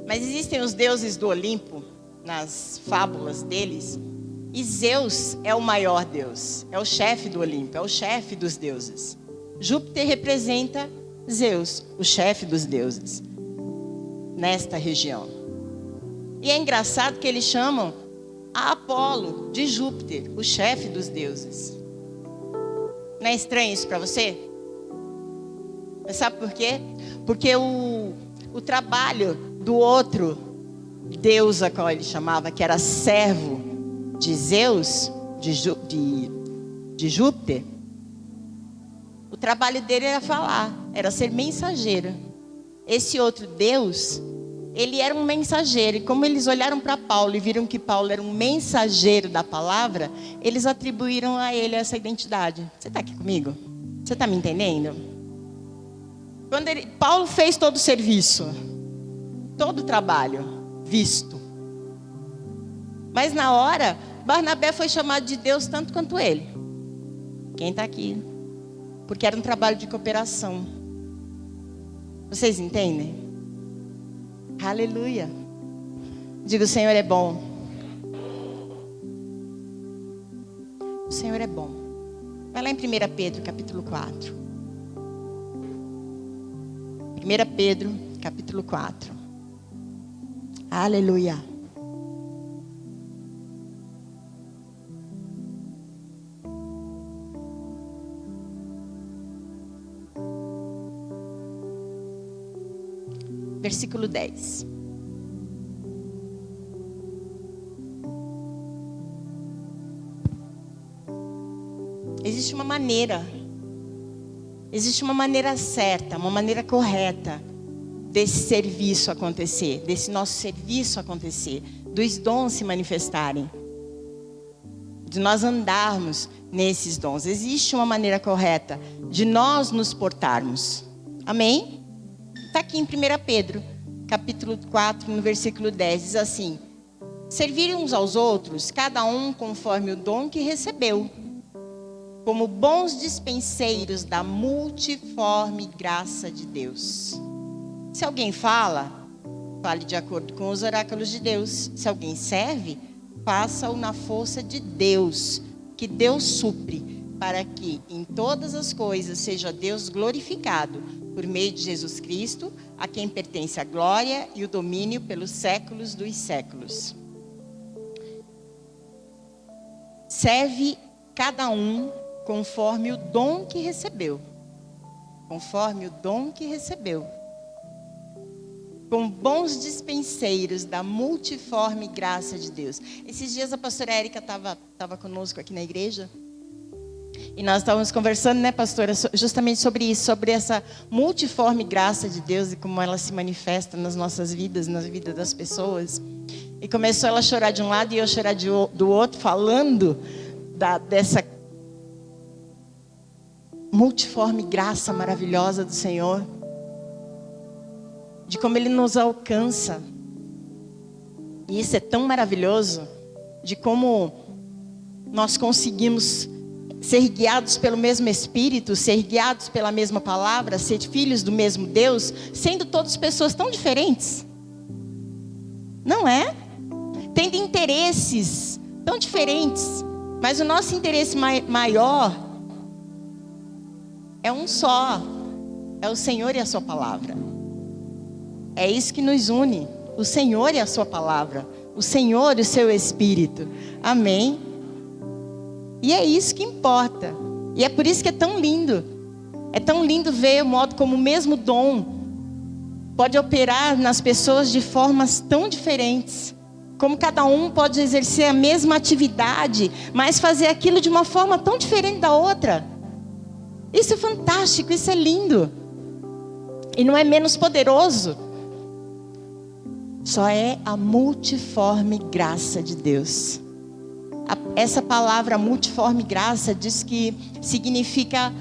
mas existem os deuses do Olimpo, nas fábulas deles, e Zeus é o maior deus, é o chefe do Olimpo, é o chefe dos deuses. Júpiter representa Zeus, o chefe dos deuses, nesta região. E é engraçado que eles chamam a Apolo de Júpiter, o chefe dos deuses. Não é estranho isso para você? Mas sabe por quê? Porque o trabalho do outro deus a qual ele chamava, que era servo de Zeus, de Júpiter, o trabalho dele era falar, era ser mensageiro. Esse outro deus, ele era um mensageiro. E como eles olharam para Paulo e viram que Paulo era um mensageiro da palavra, eles atribuíram a ele essa identidade. Você está aqui comigo? Você está me entendendo? Quando Paulo fez todo o serviço, todo o trabalho, visto. Mas na hora, Barnabé foi chamado de Deus tanto quanto ele. Quem está aqui? Porque era um trabalho de cooperação. Vocês entendem? Aleluia. Diga, o Senhor é bom. O Senhor é bom. Vai lá em 1 Pedro, capítulo 4. 1 Pedro, capítulo 4. Aleluia. Versículo 10. Existe uma maneira certa, uma maneira correta desse serviço acontecer, desse nosso serviço acontecer, dos dons se manifestarem, de nós andarmos nesses dons. Existe uma maneira correta de nós nos portarmos. Amém? Está aqui em 1 Pedro, capítulo 4, no versículo 10, diz assim: servir uns aos outros, cada um conforme o dom que recebeu, como bons dispenseiros da multiforme graça de Deus. Se alguém fale de acordo com os oráculos de Deus. Se alguém serve, faça-o na força de Deus, que Deus supre, para que em todas as coisas seja Deus glorificado, por meio de Jesus Cristo, a quem pertence a glória e o domínio pelos séculos dos séculos. Serve cada um conforme o dom que recebeu. Conforme o dom que recebeu. Com bons dispenseiros da multiforme graça de Deus. Esses dias a pastora Érica estava conosco aqui na igreja. E nós estávamos conversando, né, pastora, justamente sobre isso, sobre essa multiforme graça de Deus e como ela se manifesta nas nossas vidas, na vida das pessoas. E começou ela a chorar de um lado e eu chorar do outro, falando dessa multiforme graça maravilhosa do Senhor. De como Ele nos alcança. E isso é tão maravilhoso, de como nós conseguimos ser guiados pelo mesmo Espírito, ser guiados pela mesma palavra, ser filhos do mesmo Deus, sendo todas pessoas tão diferentes. Não é? Tendo interesses tão diferentes, mas o nosso interesse maior é um só, é o Senhor e a sua palavra. É isso que nos une, o Senhor e a sua palavra, o Senhor e o seu Espírito. Amém? E é isso que importa. E é por isso que é tão lindo. É tão lindo ver o modo como o mesmo dom pode operar nas pessoas de formas tão diferentes. como cada um pode exercer a mesma atividade, mas fazer aquilo de uma forma tão diferente da outra. Isso é fantástico, isso é lindo. E não é menos poderoso. Só é a multiforme graça de Deus. Essa palavra multiforme graça diz que significa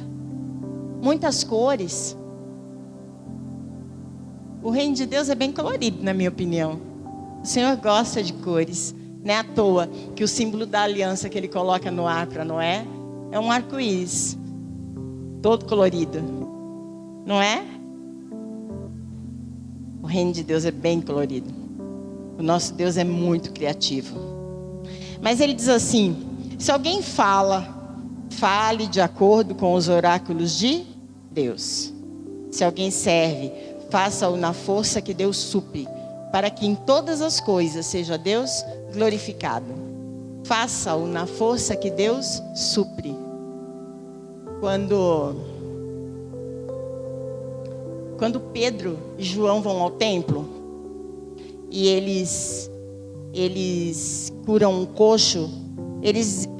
muitas cores. O reino de Deus é bem colorido, na minha opinião. O Senhor gosta de cores. Não é à toa que o símbolo da aliança que Ele coloca no ar para Noé é um arco-íris, todo colorido. Não é? O reino de Deus é bem colorido. O nosso Deus é muito criativo. Mas Ele diz assim: se alguém fale de acordo com os oráculos de Deus. Se alguém serve, faça-o na força que Deus supre, para que em todas as coisas seja Deus glorificado. Faça-o na força que Deus supre. Quando Pedro e João vão ao templo e eles curam um coxo,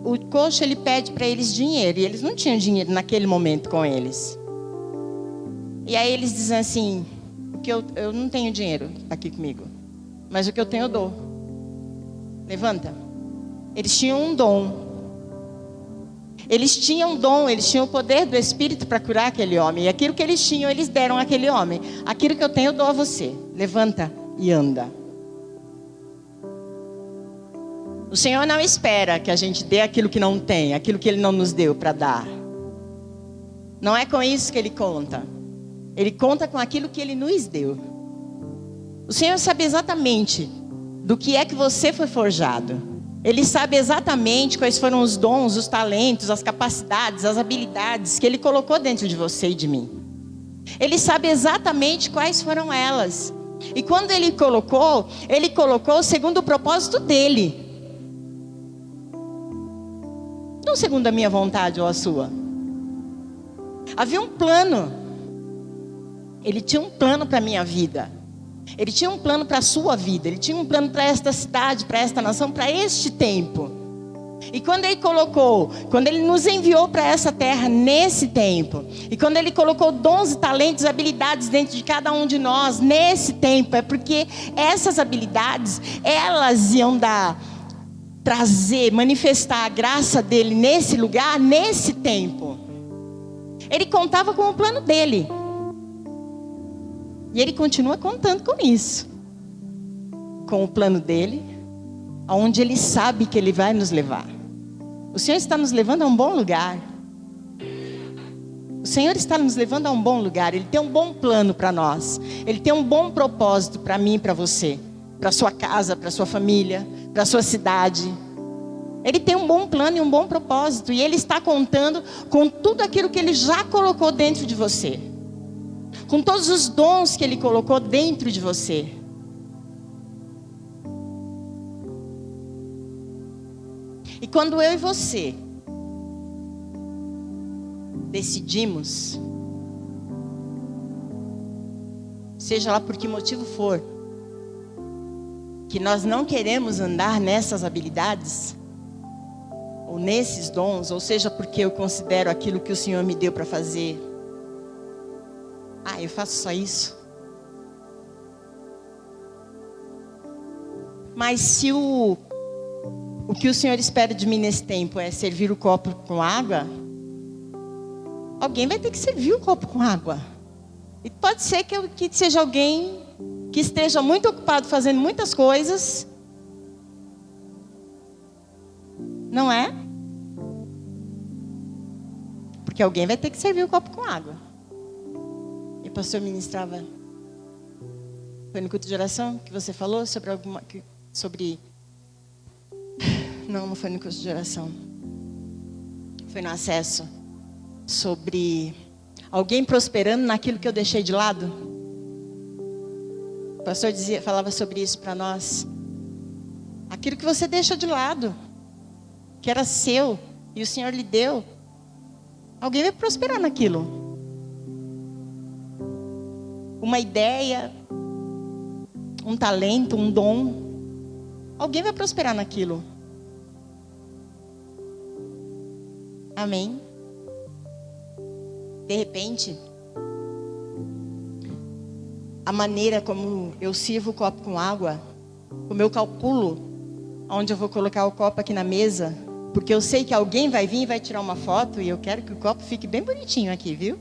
o coxo ele pede para eles dinheiro, e eles não tinham dinheiro naquele momento com eles. E aí eles dizem assim: que eu não tenho dinheiro aqui comigo, mas o que eu tenho eu dou. Levanta. Eles tinham um dom. Eles tinham o poder do Espírito para curar aquele homem. E aquilo que eles tinham, eles deram àquele homem. Aquilo que eu tenho, eu dou a você. Levanta e anda. O Senhor não espera que a gente dê aquilo que não tem, aquilo que Ele não nos deu para dar. Não é com isso que Ele conta. Ele conta com aquilo que Ele nos deu. O Senhor sabe exatamente do que é que você foi forjado. Ele sabe exatamente quais foram os dons, os talentos, as capacidades, as habilidades que Ele colocou dentro de você e de mim. Ele sabe exatamente quais foram elas. E quando Ele colocou segundo o propósito dEle. Não segundo a minha vontade ou a sua. Havia um plano. Ele tinha um plano para a minha vida. Ele tinha um plano para a sua vida. Ele tinha um plano para esta cidade, para esta nação, para este tempo. E quando Ele nos enviou para essa terra nesse tempo, e quando Ele colocou dons, talentos, habilidades dentro de cada um de nós nesse tempo, é porque essas habilidades, elas iam manifestar a graça dEle nesse lugar, nesse tempo. Ele contava com o plano dEle. E Ele continua contando com isso. Com o plano dEle, aonde Ele sabe que Ele vai nos levar. O Senhor está nos levando a um bom lugar. O Senhor está nos levando a um bom lugar. Ele tem um bom plano para nós. Ele tem um bom propósito para mim e para você. Para sua casa, para sua família, para sua cidade. Ele tem um bom plano e um bom propósito. E Ele está contando com tudo aquilo que Ele já colocou dentro de você. Com todos os dons que Ele colocou dentro de você. E quando eu e você decidimos, seja lá por que motivo for, que nós não queremos andar nessas habilidades, ou nesses dons, ou seja porque eu considero aquilo que o Senhor me deu para fazer, eu faço só isso. Mas se o que o Senhor espera de mim nesse tempo é servir o copo com água, alguém vai ter que servir o copo com água. E pode ser que seja alguém que esteja muito ocupado fazendo muitas coisas. Não é? Porque alguém vai ter que servir o copo com água. E o pastor ministrava. Foi no culto de oração que você falou sobre Não foi no culto de oração. Foi no acesso. Sobre alguém prosperando naquilo que eu deixei de lado. O pastor falava sobre isso para nós. Aquilo que você deixa de lado, que era seu e o Senhor lhe deu, alguém vai prosperar naquilo. Uma ideia, um talento, um dom, alguém vai prosperar naquilo. Amém? De repente, a maneira como eu sirvo o copo com água, como eu calculo onde eu vou colocar o copo aqui na mesa, porque eu sei que alguém vai vir e vai tirar uma foto e eu quero que o copo fique bem bonitinho aqui, viu?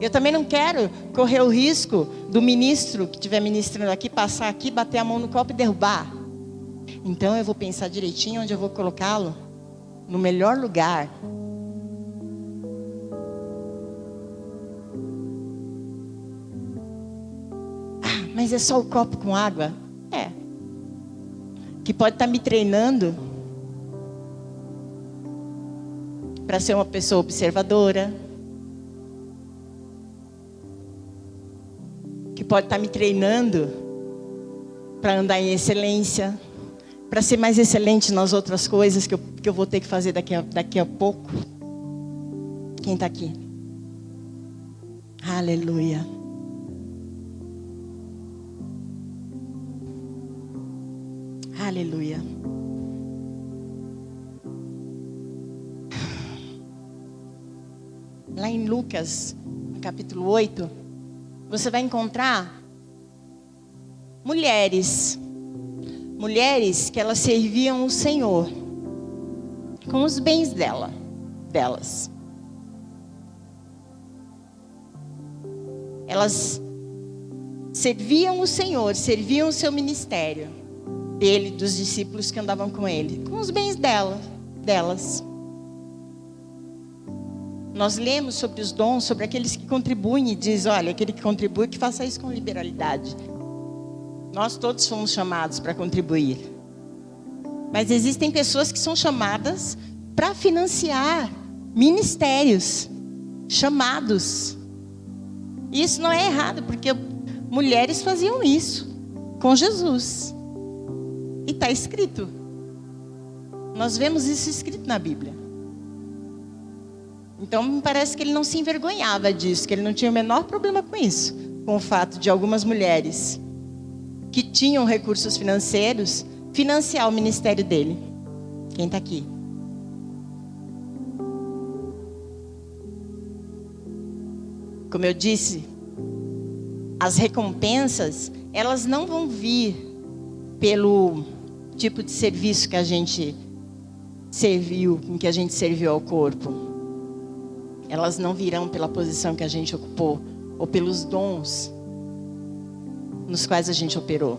Eu também não quero correr o risco do ministro que estiver ministrando aqui, passar aqui, bater a mão no copo e derrubar. Então eu vou pensar direitinho onde eu vou colocá-lo, no melhor lugar. Ah, mas é só o copo com água? É. Que pode estar me treinando para ser uma pessoa observadora. Que pode estar me treinando para andar em excelência, para ser mais excelente nas outras coisas que eu vou ter que fazer daqui a pouco. Quem está aqui? Aleluia. Aleluia. Lá em Lucas, no capítulo 8, você vai encontrar mulheres que elas serviam o Senhor com os bens delas. Elas serviam o Senhor, serviam o seu ministério, dele, dos discípulos que andavam com ele, com os bens delas. Nós lemos sobre os dons, sobre aqueles que contribuem, e diz, olha, aquele que contribui, que faça isso com liberalidade. Nós todos fomos chamados para contribuir. Mas existem pessoas que são chamadas para financiar ministérios, chamados. E isso não é errado, porque mulheres faziam isso com Jesus. E está escrito. Nós vemos isso escrito na Bíblia. Então, me parece que ele não se envergonhava disso, que ele não tinha o menor problema com isso. Com o fato de algumas mulheres que tinham recursos financeiros financiar o ministério dele. Quem está aqui? Como eu disse, as recompensas, elas não vão vir pelo tipo de serviço que a gente serviu, com que a gente serviu ao corpo. Elas não virão pela posição que a gente ocupou, ou pelos dons nos quais a gente operou.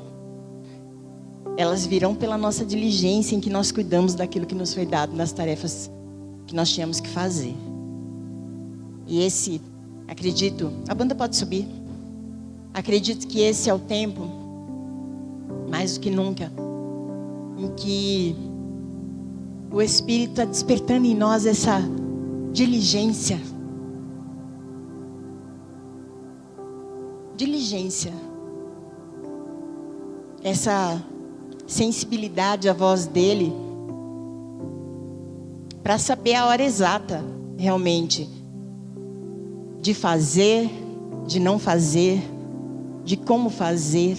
Elas virão pela nossa diligência em que nós cuidamos daquilo que nos foi dado, nas tarefas que nós tínhamos que fazer. E esse, acredito, a banda pode subir. Acredito que esse é o tempo, mais do que nunca, em que o Espírito está despertando em nós essa diligência. Essa sensibilidade à voz dele, para saber a hora exata, realmente, de fazer, de não fazer, de como fazer.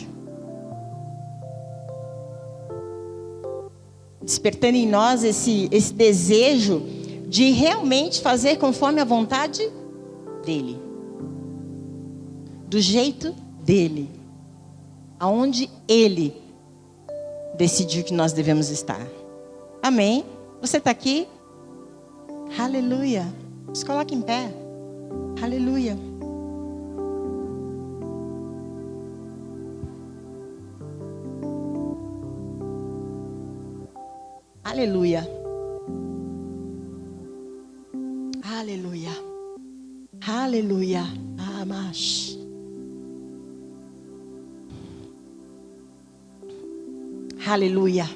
Despertando em nós esse desejo de realmente fazer conforme a vontade dele, do jeito dele, aonde ele decidiu que nós devemos estar. Amém? Você está aqui? Aleluia. Se coloque em pé. Aleluia. Aleluia. Aleluia. Aleluia. Amash. Aleluia.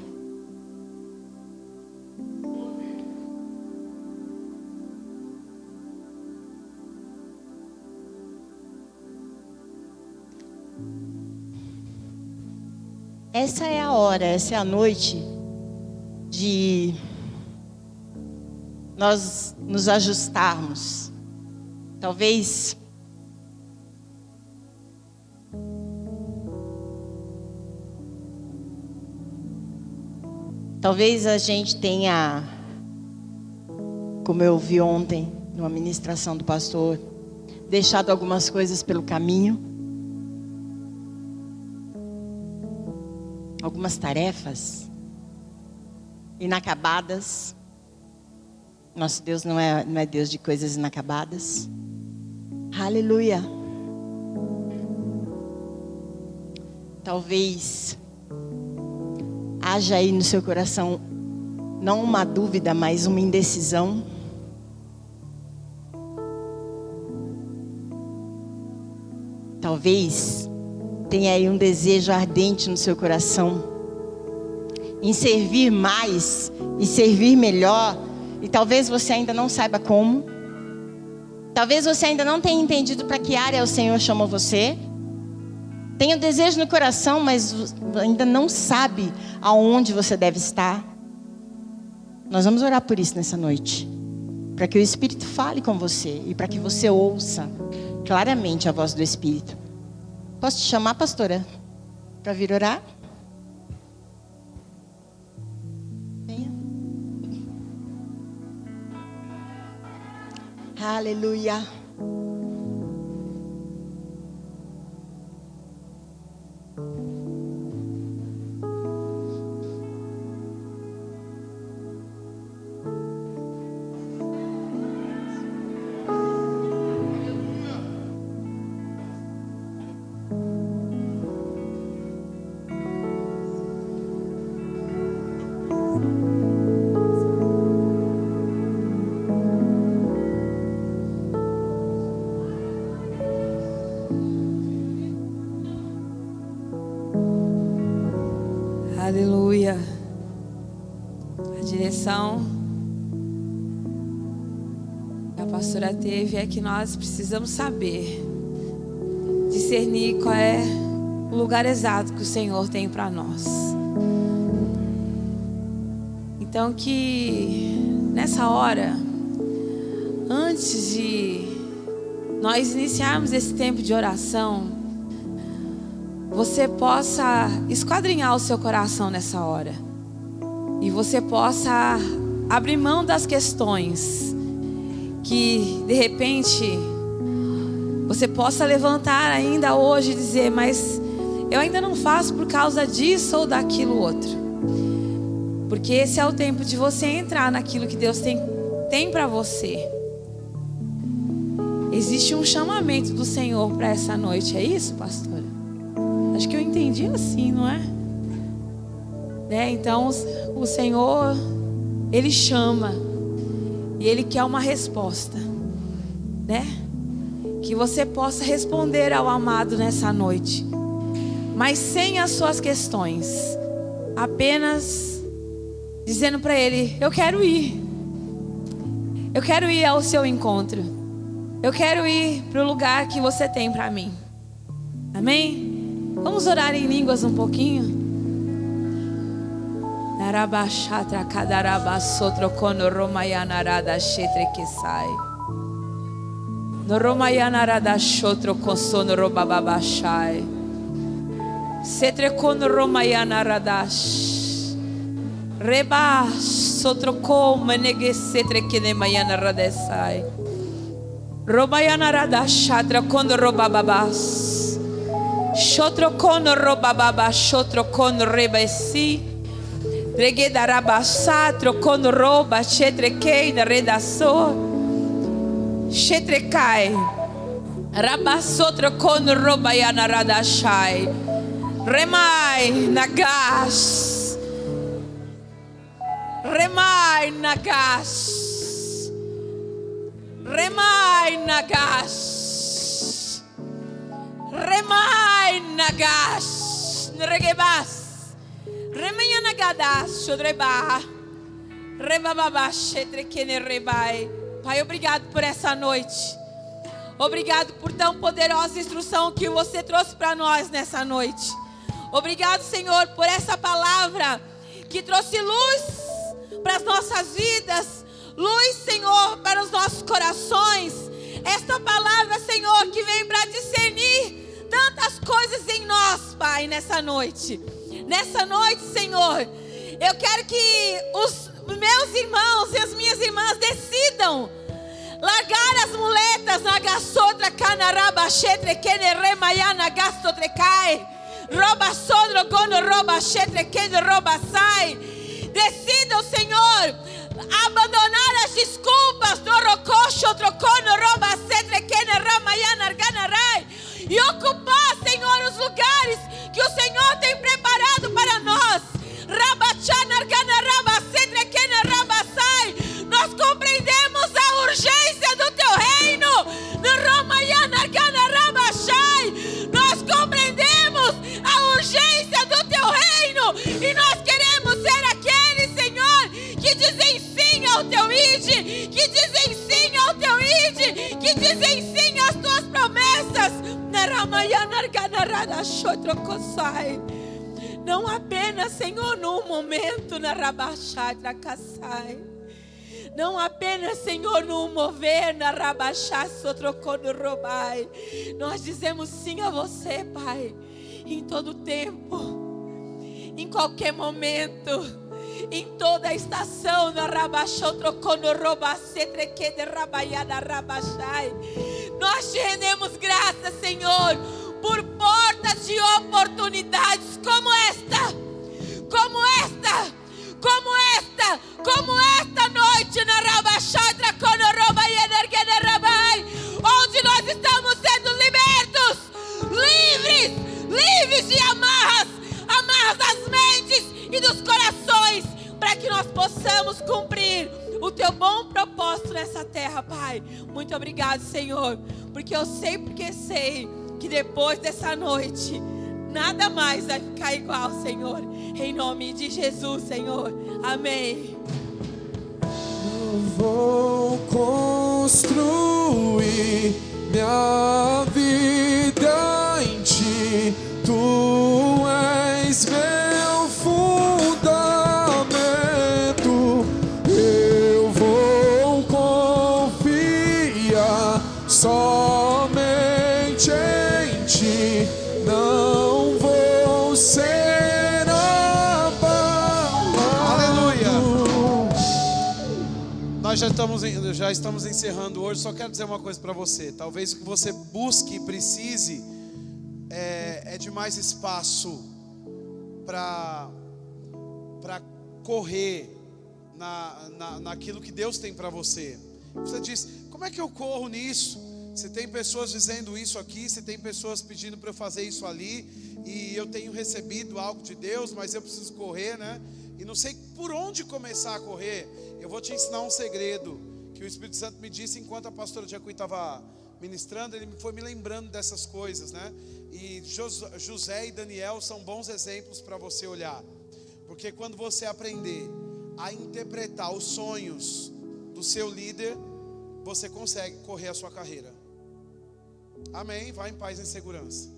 Essa é a hora, essa é a noite de nós nos ajustarmos. Talvez Talvez a gente tenha, como eu vi ontem, numa ministração do pastor, deixado algumas coisas pelo caminho. Algumas tarefas inacabadas. Nosso Deus não é Deus de coisas inacabadas. Aleluia. Talvez haja aí no seu coração não uma dúvida, mas uma indecisão. Talvez tenha aí um desejo ardente no seu coração em servir mais e servir melhor, e talvez você ainda não saiba como. Talvez você ainda não tenha entendido para que área o Senhor chamou você. Tem o desejo no coração, mas ainda não sabe aonde você deve estar. Nós vamos orar por isso nessa noite, para que o Espírito fale com você e para que você ouça claramente a voz do Espírito. Posso te chamar, pastora, para vir orar? Venha. Aleluia. Aleluia. A direção que a pastora teve é que nós precisamos saber discernir qual é o lugar exato que o Senhor tem para nós. Então que nessa hora, antes de nós iniciarmos esse tempo de oração, você possa esquadrinhar o seu coração nessa hora. E você possa abrir mão das questões que, de repente, você possa levantar ainda hoje e dizer: mas eu ainda não faço por causa disso ou daquilo outro. Porque esse é o tempo de você entrar naquilo que Deus tem para você. Existe um chamamento do Senhor para essa noite, é isso, pastora? Acho que eu entendi assim, não é? Então o Senhor, Ele chama e Ele quer uma resposta, né? Que você possa responder ao amado nessa noite, mas sem as suas questões, apenas dizendo para Ele: eu quero ir ao seu encontro, eu quero ir para o lugar que você tem para mim. Amém? Vamos orar em línguas um pouquinho. Narabachatra kadarabasotro kono romayanarada shetre kesai. No romayanarada shotro konsono robababashai. Setre kono romayanaradash. Reba sotro ko menege setre kenemayanaradsai. Romayanarada shatra kono robababas. Shotro kono robababa shotro kono rebesi regedarabasatro kono roba chetrekei na redaço chetrekai rabasotro kono robayana radashai remai nagas remai nagas remai nagas remai nagas neregebas remanha nagadas chodreba rebababa chetrekene rebai. Pai, obrigado por essa noite. Obrigado por tão poderosa instrução que você trouxe para nós nessa noite. Obrigado, Senhor, por essa palavra que trouxe luz para as nossas vidas, luz, Senhor, para os nossos corações. Esta palavra, Senhor, que vem para discernir tantas coisas em nós, Pai, nessa noite. Nessa noite, Senhor, Eu quero que os meus irmãos e as minhas irmãs decidam largar as muletas na gassotra canaraba chetre kene remayana gassotre cai roba sodro gono roba chetre kene roba sai. Decidam, Senhor, abandonar as desculpas do rococho trocono roba cetre kene ramayana arganarai e ocupar, Senhor, os lugares que o Senhor tem preparado para nós. Nós compreendemos a urgência do teu reino. Nós compreendemos a urgência do teu reino e nós queremos ser aqueles, Senhor, que dizem sim ao teu ide, que dizem sim ao teu ide, que dizem sim às tuas promessas. Não apenas, Senhor, num momento na Rabachadra Kassai. Não apenas, Senhor, no mover na Rabachá Sotrocono Robai. Nós dizemos sim a você, Pai, em todo tempo, em qualquer momento, em toda a estação na Rabachá Trocono Robacetre de Rabaiana Rabachai. Nós te rendemos graças, Senhor, por portas de oportunidades como esta noite na Rabachadra Conoroba e Energene Rabai, onde nós estamos sendo livres de amarras das mentes e dos corações, para que nós possamos cumprir o teu bom propósito nessa terra, Pai. Muito obrigado, Senhor, porque eu sei que depois dessa noite nada mais vai ficar igual, Senhor. Em nome de Jesus, Senhor. Amém. Eu vou construir minha vida em ti. Tu és meu fundamento. Eu vou confiar somente em ti. Não vou ser abalado. Aleluia. Nós já estamos encerrando hoje. Só quero dizer uma coisa para você. Talvez o que você busque e precise é de mais espaço para correr naquilo que Deus tem para você. Você diz: como é que eu corro nisso? Você tem pessoas dizendo isso aqui, você tem pessoas pedindo para eu fazer isso ali, e eu tenho recebido algo de Deus, mas eu preciso correr, né? E não sei por onde começar a correr. Eu vou te ensinar um segredo que o Espírito Santo me disse enquanto a pastora Jacuí estava ministrando. Ele foi me lembrando dessas coisas, né? E José e Daniel são bons exemplos para você olhar, porque quando você aprender a interpretar os sonhos do seu líder, você consegue correr a sua carreira. Amém? Vá em paz e em segurança.